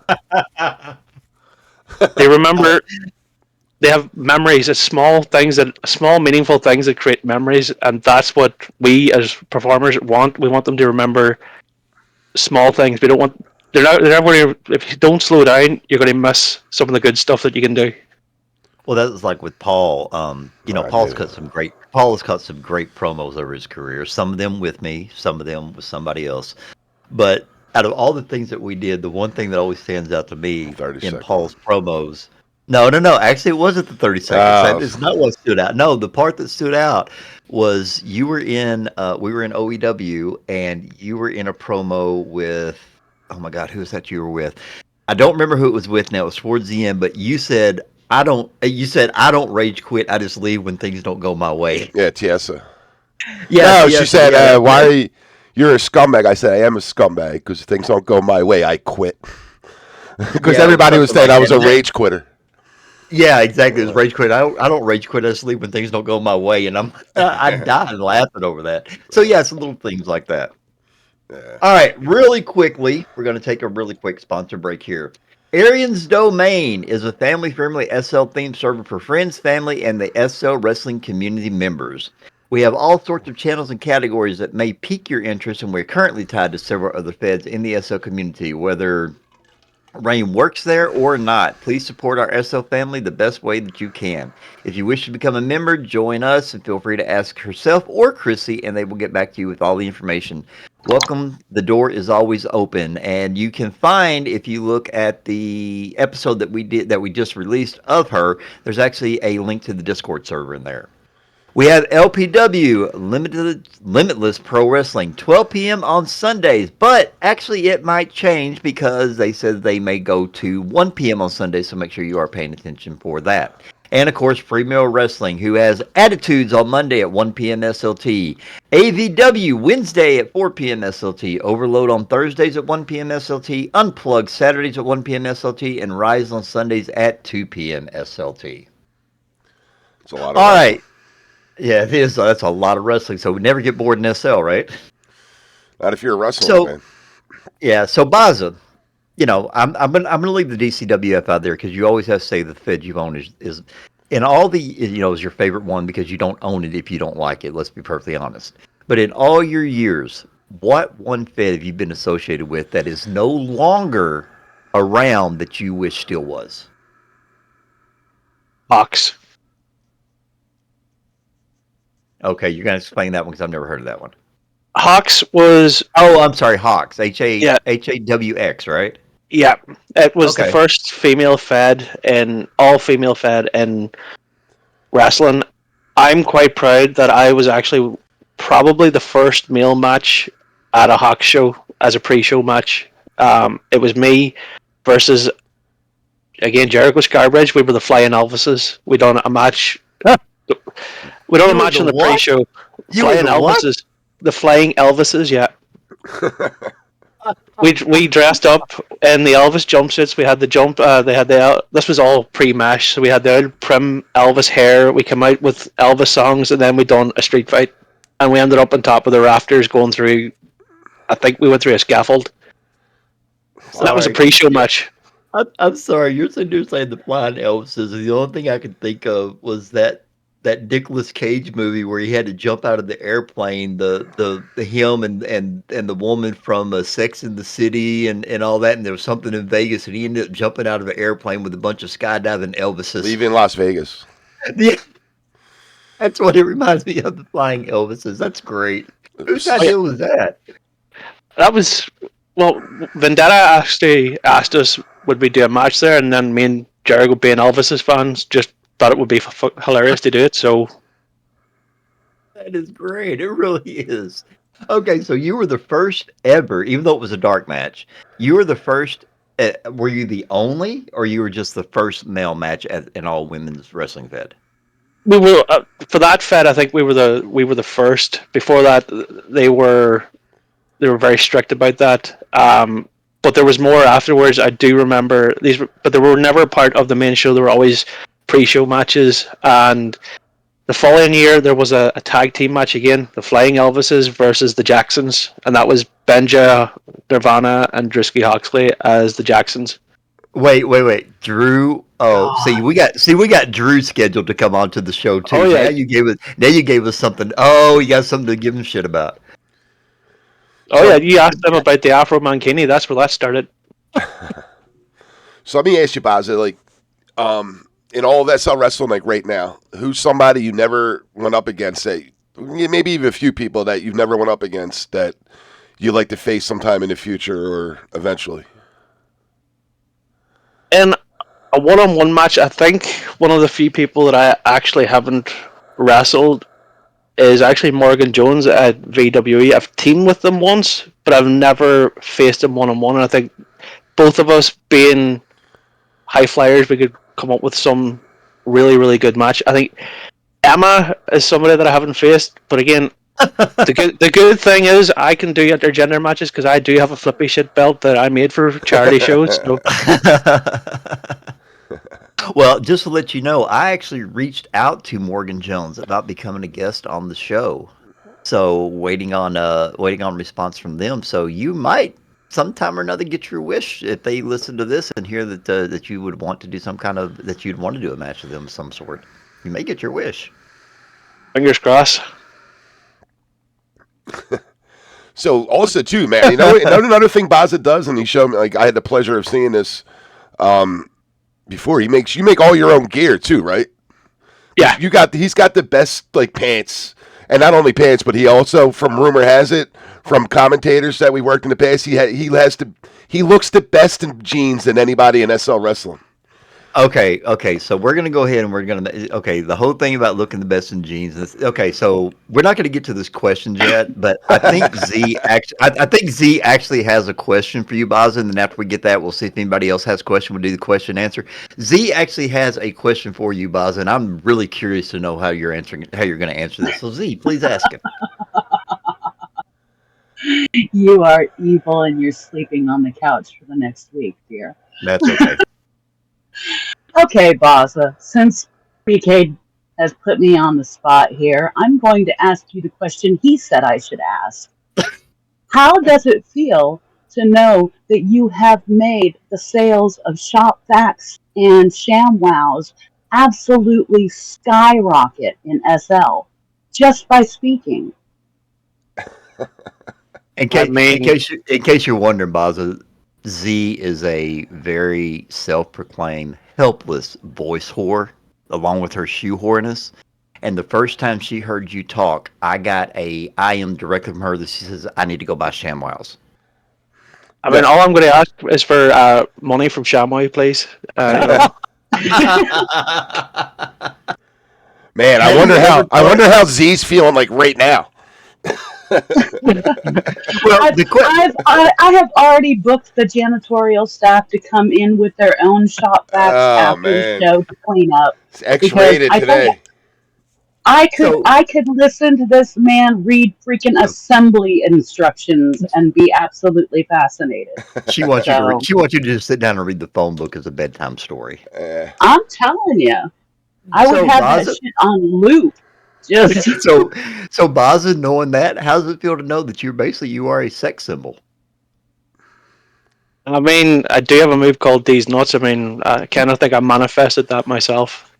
[SPEAKER 4] They remember. They have memories. It's small meaningful things that create memories, and that's what we as performers want. We want them to remember small things. We don't want. They're never going to. If you don't slow down, you're going to miss some of the good stuff that you can do.
[SPEAKER 3] Well, that was like with Paul. Paul has cut some great promos over his career. Some of them with me, some of them with somebody else. But out of all the things that we did, the one thing that always stands out to me in Paul's promos. No. Actually, it wasn't the 30 seconds. That is not what stood out. No, the part that stood out was you were we were in OEW, and you were in a promo with, oh my God, who was that you were with? I don't remember who it was with now. It was towards the end, but you said, I don't rage quit. I just leave when things don't go my way.
[SPEAKER 2] Yeah, Tiesa.
[SPEAKER 3] Yeah.
[SPEAKER 2] No, she said, why are you're a scumbag. I said, I am a scumbag because if things don't go my way, I quit. Because everybody was saying I was a rage quitter.
[SPEAKER 3] Yeah, exactly. It was rage quit. I don't rage quit. I just leave when things don't go my way, and I died laughing over that. So yeah, some little things like that. Yeah. All right, really quickly, we're going to take a really quick sponsor break here. Arian's Domain is a family-friendly SL themed server for friends, family, and the SL wrestling community members. We have all sorts of channels and categories that may pique your interest, and we're currently tied to several other feds in the SL community, whether Rain works there or not. Please support our SL family the best way that you can. If you wish to become a member, join us and feel free to ask herself or Chrissy, and they will get back to you with all the information. Welcome. The door is always open, and you can find, if you look at the episode that we just released of her, there's actually a link to the Discord server in there. We have LPW, Limitless Pro Wrestling, 12 p.m. on Sundays, but actually it might change because they said they may go to 1 p.m. on Sundays, so make sure you are paying attention for that. And of course, Freebird Wrestling, who has Attitudes on Monday at 1 p.m. SLT, AVW Wednesday at 4 p.m. SLT, Overload on Thursdays at 1 p.m. SLT, Unplugged Saturdays at 1 p.m. SLT, and Rise on Sundays at 2 p.m. SLT.
[SPEAKER 2] It's a lot of
[SPEAKER 3] All right. Yeah, it is. That's a lot of wrestling. So we never get bored in SL, right?
[SPEAKER 2] Not if you're a wrestling fan.
[SPEAKER 3] Yeah. So Bazza, I'm gonna leave the DCWF out there because you always have to say the Fed you own is in all the is your favorite one because you don't own it if you don't like it. Let's be perfectly honest. But in all your years, what one Fed have you been associated with that is no longer around that you wish still was?
[SPEAKER 4] Hawks.
[SPEAKER 3] Okay, you're gonna explain that one because I've never heard of that one.
[SPEAKER 4] Hawks was.
[SPEAKER 3] Oh, I'm sorry, Hawks. HAWX, right?
[SPEAKER 4] Yeah, it was the first female Fed and all female Fed in wrestling. I'm quite proud that I was actually probably the first male match at a Hawks show as a pre-show match. It was me versus again Jericho Scarbridge. We were the Flying Elvises. We done a match. We done a match on the pre-show. Flying Elvises. The Flying Elvises, yeah. we dressed up in the Elvis jumpsuits. We had the jump. They had this was all pre-mesh, so we had the old prim Elvis hair. We came out with Elvis songs, and then we done a street fight, and we ended up on top of the rafters going through. I think we went through a scaffold. So that was a pre-show match.
[SPEAKER 3] I'm sorry, you're saying the Flying Elvises. The only thing I could think of was that Nicolas Cage movie where he had to jump out of the airplane, the him and the woman from Sex and the City and all that, and there was something in Vegas, and he ended up jumping out of an airplane with a bunch of skydiving Elvises.
[SPEAKER 2] Leaving Las Vegas.
[SPEAKER 3] Yeah, that's what it reminds me of, the Flying Elvises. That's great. Whose idea was that?
[SPEAKER 4] That was Vendetta actually asked us would we do a match there, and then me and Jericho, being Elvis's fans, just thought it would be hilarious to do it. So
[SPEAKER 3] that is great. It really is. Okay, so you were the first ever, even though it was a dark match. You were the first. Were you the only, or you were just the first male match at an all women's wrestling Fed?
[SPEAKER 4] We were for that Fed. I think we were the first. Before that, they were very strict about that. But there was more afterwards. I do remember these, but they were never part of the main show. They were always pre-show matches, and the following year there was a tag team match again, the Flying Elvises versus the Jacksons, and that was Benja, Nirvana, and Drewski Hawksley as the Jacksons.
[SPEAKER 3] Wait, Drew. Oh, see, we got Drew scheduled to come on to the show too.
[SPEAKER 4] Oh, yeah.
[SPEAKER 3] Now you gave us something. Oh, you got something to give him shit about.
[SPEAKER 4] Oh yeah, you asked them about the Afro Mankini. That's where that started.
[SPEAKER 2] So let me ask you, Bazza, in all of SL wrestling, right now, who's somebody you never went up against, that maybe even a few people that you've never went up against that you'd like to face sometime in the future or eventually?
[SPEAKER 4] In a one-on-one match, I think one of the few people that I actually haven't wrestled is actually Morgan Jones at VWE. I've teamed with them once, but I've never faced him one-on-one, and I think both of us being high flyers, we could come up with some really, really good match. I think Emma is somebody that I haven't faced, but again, the good thing is I can do intergender matches because I do have a flippy shit belt that I made for charity shows. So.
[SPEAKER 3] Well, just to let you know, I actually reached out to Morgan Jones about becoming a guest on the show. So waiting on response from them. So you might sometime or another get your wish if they listen to this and hear that you would want to do that you'd want to do a match with them of some sort. You may get your wish.
[SPEAKER 4] Fingers crossed.
[SPEAKER 2] So also too, man, you know another thing Bazza does, and he showed me, like, I had the pleasure of seeing this before. You make all your own gear too, right?
[SPEAKER 4] Yeah.
[SPEAKER 2] He's got the best, like, pants, and not only pants, but he also, from rumor has it, from commentators that we worked in the past, he looks the best in jeans than anybody in SL wrestling.
[SPEAKER 3] Okay. So we're gonna go ahead and the whole thing about looking the best in jeans. So we're not gonna get to this question yet, but I think Z actually has a question for you, Bazza, and then after we get that, we'll see if anybody else has a question. We'll do the question and answer. Z actually has a question for you, Bazza, and I'm really curious to know how you're gonna answer this. So Z, please ask him.
[SPEAKER 5] You are evil and you're sleeping on the couch for the next week, dear.
[SPEAKER 3] That's okay.
[SPEAKER 5] Okay, Bazza, since BK has put me on the spot here, I'm going to ask you the question he said I should ask. How does it feel to know that you have made the sales of Shop Vacs and ShamWows absolutely skyrocket in SL just by speaking?
[SPEAKER 3] In case you're wondering, Bazza, Z is a very self-proclaimed helpless voice whore, along with her shoe whoreness. And the first time she heard you talk, I got a IM directly from her that she says, I need to go buy ShamWows.
[SPEAKER 4] I mean, all I'm going to ask is for money from ShamWow, please.
[SPEAKER 2] Man, I wonder how Z's feeling like right now.
[SPEAKER 5] Well, I have already booked the janitorial staff to come in with their own shop vacs after the show to clean up.
[SPEAKER 2] It's X-rated today.
[SPEAKER 5] I could listen to this man read freaking assembly instructions and be absolutely fascinated.
[SPEAKER 3] She wants you to just sit down and read the phone book as a bedtime story.
[SPEAKER 5] I'm telling you, I would have that shit on loop. Just
[SPEAKER 3] so Bazza, knowing that, how does it feel to know that you are a sex symbol?
[SPEAKER 4] I mean, I do have a move called These Nuts. I mean, I kind of think I manifested that myself.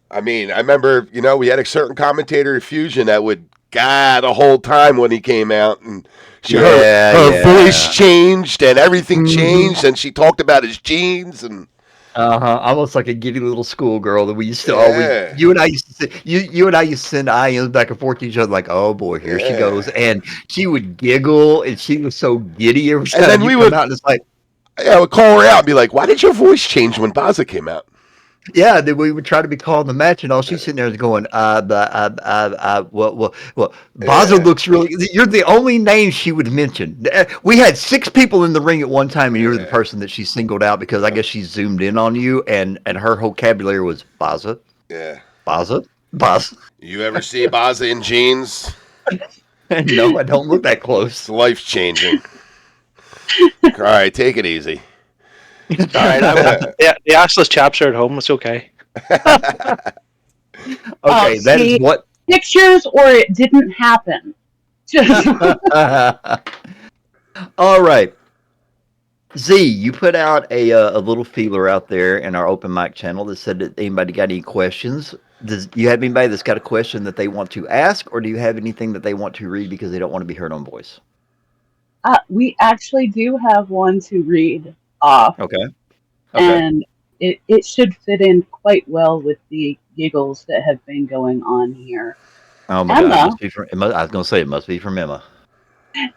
[SPEAKER 2] I mean, I remember, we had a certain commentator at Fusion that would the whole time when he came out, and her voice changed and everything changed, and she talked about his jeans and.
[SPEAKER 3] Almost like a giddy little schoolgirl that we used to always. You and I used to send IMs back and forth to each other, like, oh boy, here she goes, and she would giggle, and she was so giddy every time. And then we would out, and it's like,
[SPEAKER 2] I would call her out and be like, "Why did your voice change when Bazza came out?"
[SPEAKER 3] Yeah, then we would try to be calling the match, and all she's sitting there is going, Bazza looks really. You're the only name she would mention. We had 6 people in the ring at one time, and you're the person that she singled out because I guess she zoomed in on you, and her vocabulary was Bazza.
[SPEAKER 2] Yeah.
[SPEAKER 3] Bazza.
[SPEAKER 2] You ever see Bazza in jeans?
[SPEAKER 3] No, I don't look that close.
[SPEAKER 2] It's life changing. All right, take it easy.
[SPEAKER 4] All right, the assless chaps are at home. It's okay.
[SPEAKER 3] That is what
[SPEAKER 5] pictures, or it didn't happen.
[SPEAKER 3] All right, Z, you put out a little feeler out there in our open mic channel that said that anybody got any questions. Do you have anybody that's got a question that they want to ask, or do you have anything that they want to read because they don't want to be heard on voice?
[SPEAKER 5] We actually do have one to read off.
[SPEAKER 3] Okay.
[SPEAKER 5] And it should fit in quite well with the giggles that have been going on here.
[SPEAKER 3] Oh my God! I was going to say it must be from Emma.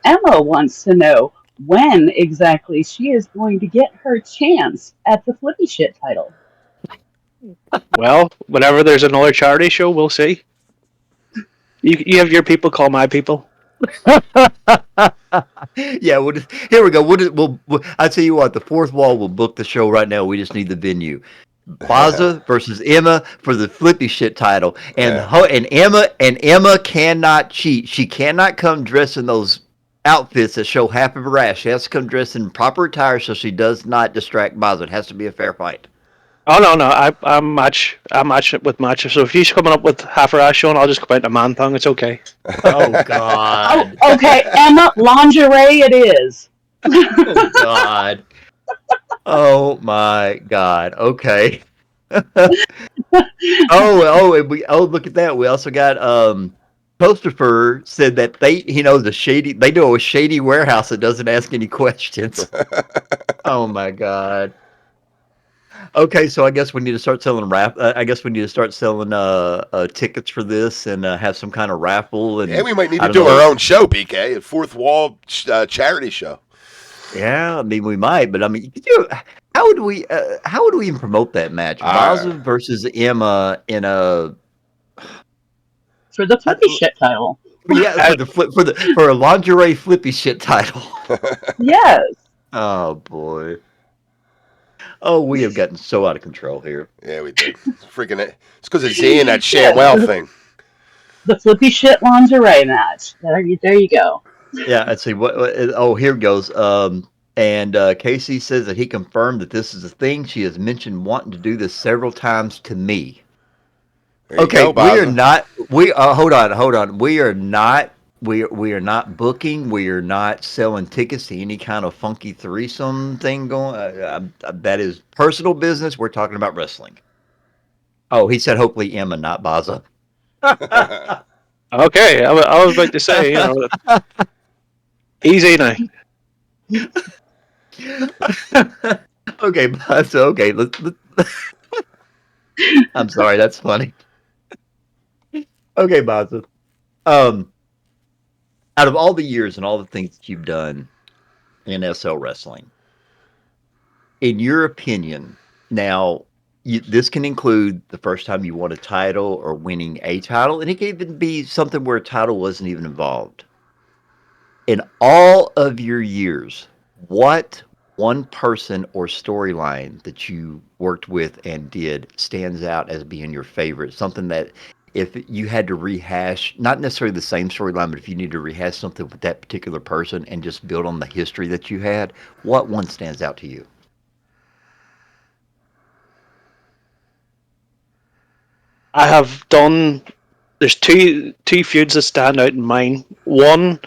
[SPEAKER 5] Emma wants to know when exactly she is going to get her chance at the Flippy Shit title.
[SPEAKER 4] Well, whenever there's another charity show, we'll see. You have your people call my people.
[SPEAKER 3] Yeah, here we go. We'll I tell you what, the fourth wall will book the show right now. We just need the venue. Bazza versus Emma for the Flippy Shit title, and Emma cannot cheat. She cannot come dressed in those outfits that show half of her ass. She has to come dressed in proper attire so she does not distract Bazza. It has to be a fair fight.
[SPEAKER 4] Oh no, I match it with matches. So if she's coming up with half her ass showing, I'll just come out in a man thong. It's okay.
[SPEAKER 3] Oh God.
[SPEAKER 5] Oh, okay, Emma, lingerie it is.
[SPEAKER 3] Oh God. Oh my God. Okay. Look at that. We also got Christopher said that he knows they know a shady warehouse that doesn't ask any questions. Oh my God. Okay, so I guess we need to start selling tickets for this and have some kind of raffle. And
[SPEAKER 2] Yeah, we might need
[SPEAKER 3] I
[SPEAKER 2] to
[SPEAKER 3] don't
[SPEAKER 2] do
[SPEAKER 3] know.
[SPEAKER 2] our own show, BK, a fourth wall charity show.
[SPEAKER 3] Yeah, I mean we might, but I mean, how would we even promote that match? Bazza versus Emma in a
[SPEAKER 5] For the flippy shit title.
[SPEAKER 3] yeah for a lingerie flippy shit title.
[SPEAKER 5] Yes.
[SPEAKER 3] Oh boy. Oh, we have gotten so out of control here.
[SPEAKER 2] Yeah, we did. Freaking it. It's because of Z and that
[SPEAKER 5] Yeah,
[SPEAKER 2] ShamWow thing.
[SPEAKER 5] the flippy shit lingerie match. There you go.
[SPEAKER 3] Yeah, let's see. Oh, here it goes. And Casey says that he confirmed that this is a thing. She has mentioned wanting to do this several times to me.
[SPEAKER 2] There you
[SPEAKER 3] Okay,
[SPEAKER 2] go,
[SPEAKER 3] we are
[SPEAKER 2] Bazza.
[SPEAKER 3] not. Hold on. We are not. We are not booking. We are not selling tickets to any kind of funky threesome thing going. That is personal business. We're talking about wrestling. Oh, he said hopefully Emma, not Bazza.
[SPEAKER 4] Okay, I was about to say, easy now.
[SPEAKER 3] Okay, Bazza. Okay, let's I'm sorry, that's funny. Okay, Bazza. Out of all the years and all the things that you've done in SL wrestling, in your opinion, now this can include the first time you won a title or winning a title, and it can even be something where a title wasn't even involved. In all of your years, what one person or storyline that you worked with and did stands out as being your favorite? Something that if you had to rehash, not necessarily the same storyline, but if you need to rehash something with that particular person and just build on the history that you had, what one stands out to you?
[SPEAKER 4] I have done. There's two feuds that stand out in mine. One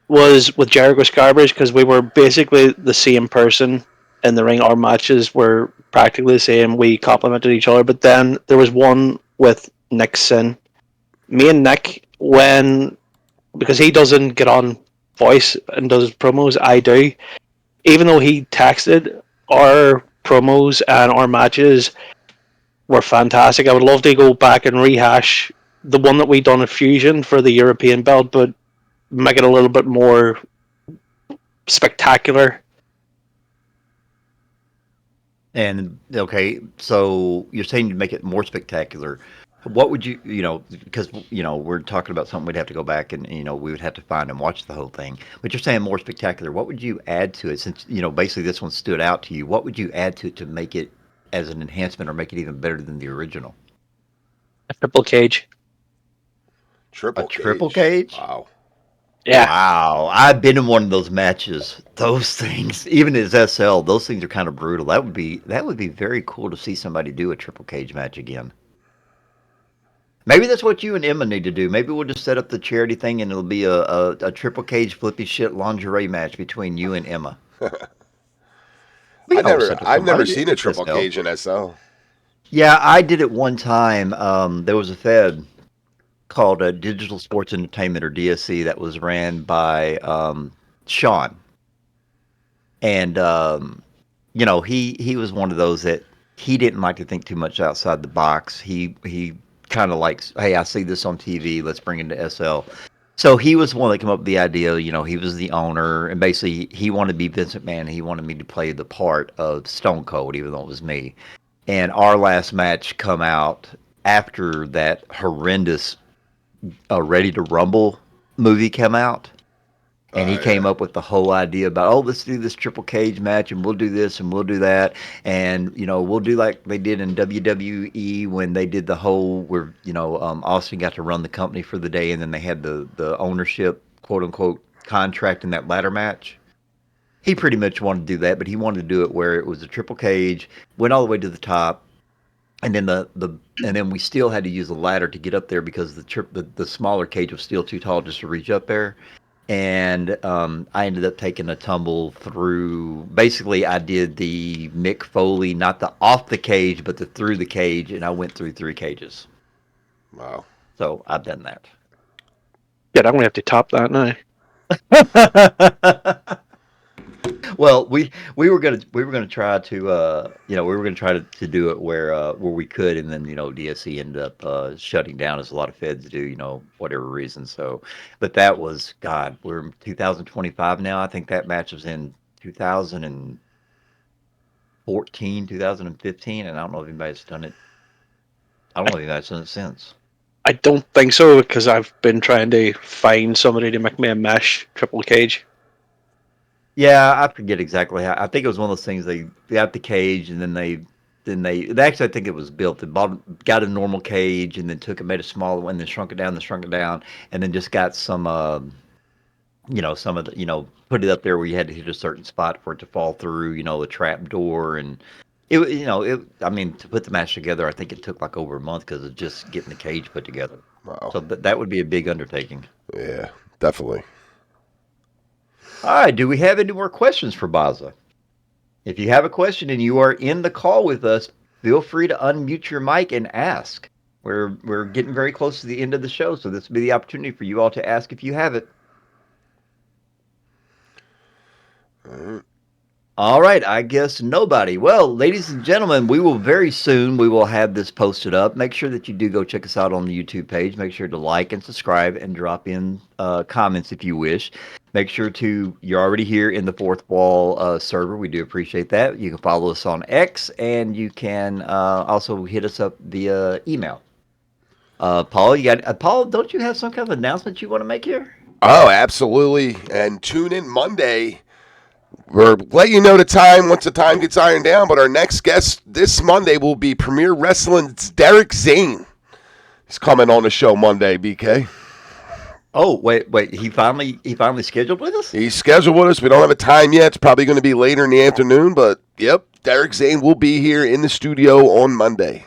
[SPEAKER 4] was with Jericho Scarbridge because we were basically the same person in the ring. Our matches were practically the same. We complemented each other. But then there was one with Nick Sin. Me and Nick, because he doesn't get on voice and does promos, I do. Even though he texted, our promos and our matches were fantastic. I would love to go back and rehash the one that we done at Fusion for the European belt, but make it a little bit more spectacular.
[SPEAKER 3] And okay, so you're saying to make it more spectacular. What would you, because we're talking about something we'd have to go back and we would have to find and watch the whole thing. But you're saying more spectacular. What would you add to it since basically this one stood out to you? What would you add to it to make it as an enhancement or make it even better than the original?
[SPEAKER 4] A triple cage.
[SPEAKER 3] Triple cage?
[SPEAKER 2] Wow.
[SPEAKER 4] Yeah.
[SPEAKER 3] Wow. I've been in one of those matches. Those things, even as SL, those things are kind of brutal. That would be very cool to see somebody do a triple cage match again. Maybe that's what you and Emma need to do. Maybe we'll just set up the charity thing and it'll be a triple cage flippy shit lingerie match between you and Emma.
[SPEAKER 2] I've never seen a triple cage in SL.
[SPEAKER 3] Yeah, I did it one time. There was a fed called Digital Sports Entertainment, or DSC, that was ran by Sean. And he was one of those that he didn't like to think too much outside the box. He kind of likes, hey, I see this on TV, let's bring it to SL. So he was the one that came up with the idea. He was the owner, and basically he wanted to be Vince McMahon, and he wanted me to play the part of Stone Cold, even though it was me. And our last match come out after that horrendous Ready to Rumble movie came out. And he came up with the whole idea about, let's do this triple cage match, and we'll do this, and we'll do that. And, we'll do like they did in WWE when they did the whole where, Austin got to run the company for the day, and then they had the ownership, quote unquote, contract in that ladder match. He pretty much wanted to do that, but he wanted to do it where it was a triple cage, went all the way to the top, and then and then we still had to use a ladder to get up there because the smaller cage was still too tall just to reach up there. And I ended up taking a tumble through. Basically, I did the Mick Foley, not the off the cage, but the through the cage, and I went through 3 cages.
[SPEAKER 2] Wow.
[SPEAKER 3] So I've done that.
[SPEAKER 4] Yeah, I'm gonna have to top that now.
[SPEAKER 3] Well, we were gonna try to do it where we could, and then DSC ended up shutting down, as a lot of feds do, whatever reason. So, but that was, God, we're in 2025 now. I think that match was in 2014, 2015, and I don't know if anybody's done it. I don't know if anybody's done it since.
[SPEAKER 4] I don't think so, because I've been trying to find somebody to make me a mesh triple cage.
[SPEAKER 3] Yeah, I forget exactly how. I think it was one of those things they got the cage, and then they actually, I think it was built. They got a normal cage, and then made a smaller one, then shrunk it down, and then just got some some of the put it up there where you had to hit a certain spot for it to fall through, the trap door, and I mean, to put the match together, I think it took like over a month because of just getting the cage put together.
[SPEAKER 2] Wow.
[SPEAKER 3] So that would be a big undertaking.
[SPEAKER 2] Yeah, definitely.
[SPEAKER 3] All right, do we have any more questions for Bazza? If you have a question and you are in the call with us, feel free to unmute your mic and ask. We're getting very close to the end of the show, so this will be the opportunity for you all to ask if you have it. All right, I guess nobody. Well, ladies and gentlemen, we will have this posted up. Make sure that you do go check us out on the YouTube page. Make sure to like and subscribe and drop in comments if you wish. Make sure you're already here in the Fourth Wall server. We do appreciate that. You can follow us on X, and you can also hit us up via email. Paul, Paul, don't you have some kind of announcement you want to make here?
[SPEAKER 2] Oh, absolutely. And tune in Monday. We're letting you know the time once the time gets ironed down, but our next guest this Monday will be Premier Wrestling's Derek Zane. He's coming on the show Monday, BK.
[SPEAKER 3] Oh, wait, he finally scheduled with us?
[SPEAKER 2] He's scheduled with us. We don't have a time yet. It's probably going to be later in the afternoon, but yep, Derek Zane will be here in the studio on Monday.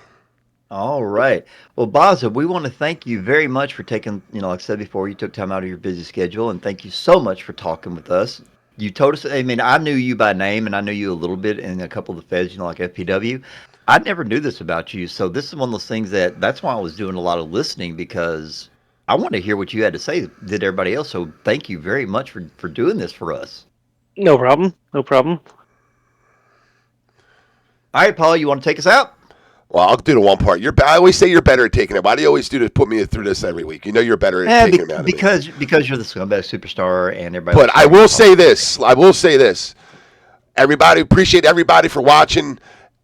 [SPEAKER 3] All right. Well, Bazza, we want to thank you very much for taking, like I said before, you took time out of your busy schedule, and thank you so much for talking with us. You told us, I mean, I knew you by name, and I knew you a little bit in a couple of the feds, like FPW. I never knew this about you, so this is one of those things that's why I was doing a lot of listening, because I want to hear what you had to say, did everybody else, so thank you very much for doing this for us.
[SPEAKER 4] No problem.
[SPEAKER 3] All right, Paul, you want to take us out?
[SPEAKER 2] Well, I'll do the one part. I always say you're better at taking it. Why do you always do this? Put me through this every week. You know you're better at taking it out of me.
[SPEAKER 3] Because you're the scumbag superstar and everybody.
[SPEAKER 2] But I will say this. Everybody, appreciate everybody for watching.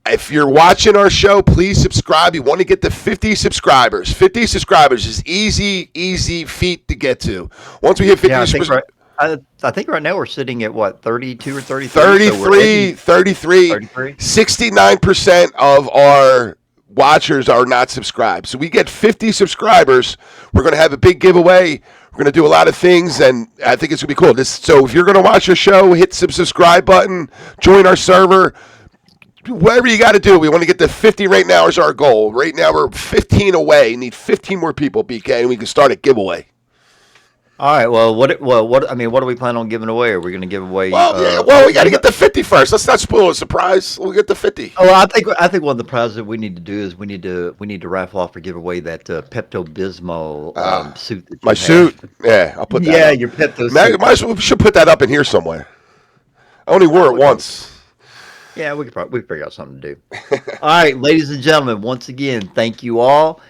[SPEAKER 2] If you're watching our show, please subscribe. You want to get to 50 subscribers. 50 subscribers is easy feat to get to. Once we hit 50 subscribers.
[SPEAKER 3] I think right now we're sitting at what, 32 or 33?
[SPEAKER 2] 33. 69% of our watchers are not subscribed. So we get 50 subscribers. We're going to have a big giveaway. We're going to do a lot of things, and I think it's going to be cool. So if you're going to watch our show, hit the subscribe button, join our server. Whatever you got to do. We want to get to 50 right now is our goal. Right now we're 15 away. We need 15 more people, BK, and we can start a giveaway.
[SPEAKER 3] All right. Well, what do we plan on giving away? Are we going to give away?
[SPEAKER 2] Well, we got to get to 50 first. Let's not spoil a surprise. We'll get to 50.
[SPEAKER 3] Oh, I think one of the prizes that we need to do is we need to raffle off or give away that Pepto-Bismol suit. That
[SPEAKER 2] my suit. Yeah, I'll put that.
[SPEAKER 3] Yeah,
[SPEAKER 2] up.
[SPEAKER 3] your Pepto.
[SPEAKER 2] We should put that up in here somewhere. I only wore it once.
[SPEAKER 3] Yeah, we could figure out something to do. All right, ladies and gentlemen, once again, thank you all.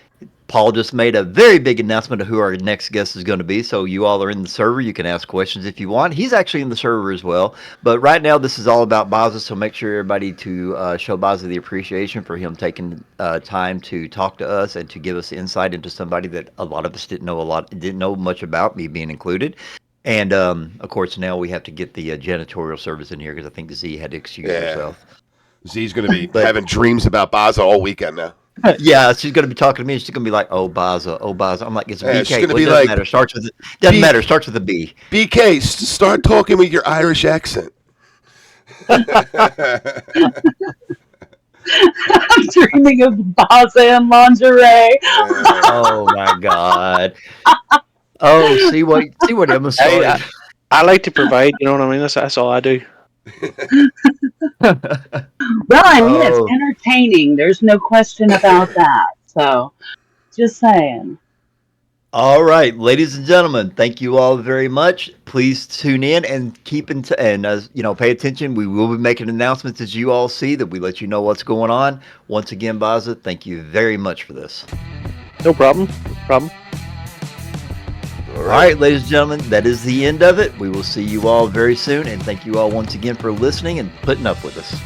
[SPEAKER 3] Paul just made a very big announcement of who our next guest is going to be, so you all are in the server. You can ask questions if you want. He's actually in the server as well. But right now, this is all about Bazza, so make sure everybody to show Bazza the appreciation for him taking time to talk to us and to give us insight into somebody that a lot of us didn't know much about, me being included. And, of course, now we have to get the janitorial service in here because I think Z had to excuse herself.
[SPEAKER 2] Z's going to be having dreams about Bazza all weekend now.
[SPEAKER 3] Yeah, she's going to be talking to me, and she's going to be like, oh, Bazza. I'm like, it's BK.
[SPEAKER 2] She's gonna
[SPEAKER 3] be doesn't matter. Starts with a B.
[SPEAKER 2] BK, start talking with your Irish accent.
[SPEAKER 5] I'm dreaming of Bazza and lingerie.
[SPEAKER 3] Oh, my God. Oh, see what Emma started.
[SPEAKER 4] I like to provide, you know what I mean? That's all I do.
[SPEAKER 5] Well, I mean, it's entertaining. There's no question about that. So, just saying.
[SPEAKER 3] All right, ladies and gentlemen, thank you all very much. Please tune in and pay attention. We will be making announcements as you all see that we let you know what's going on. Once again, Bazza, thank you very much for this.
[SPEAKER 4] No problem.
[SPEAKER 3] All right, ladies and gentlemen, that is the end of it. We will see you all very soon, and thank you all once again for listening and putting up with us.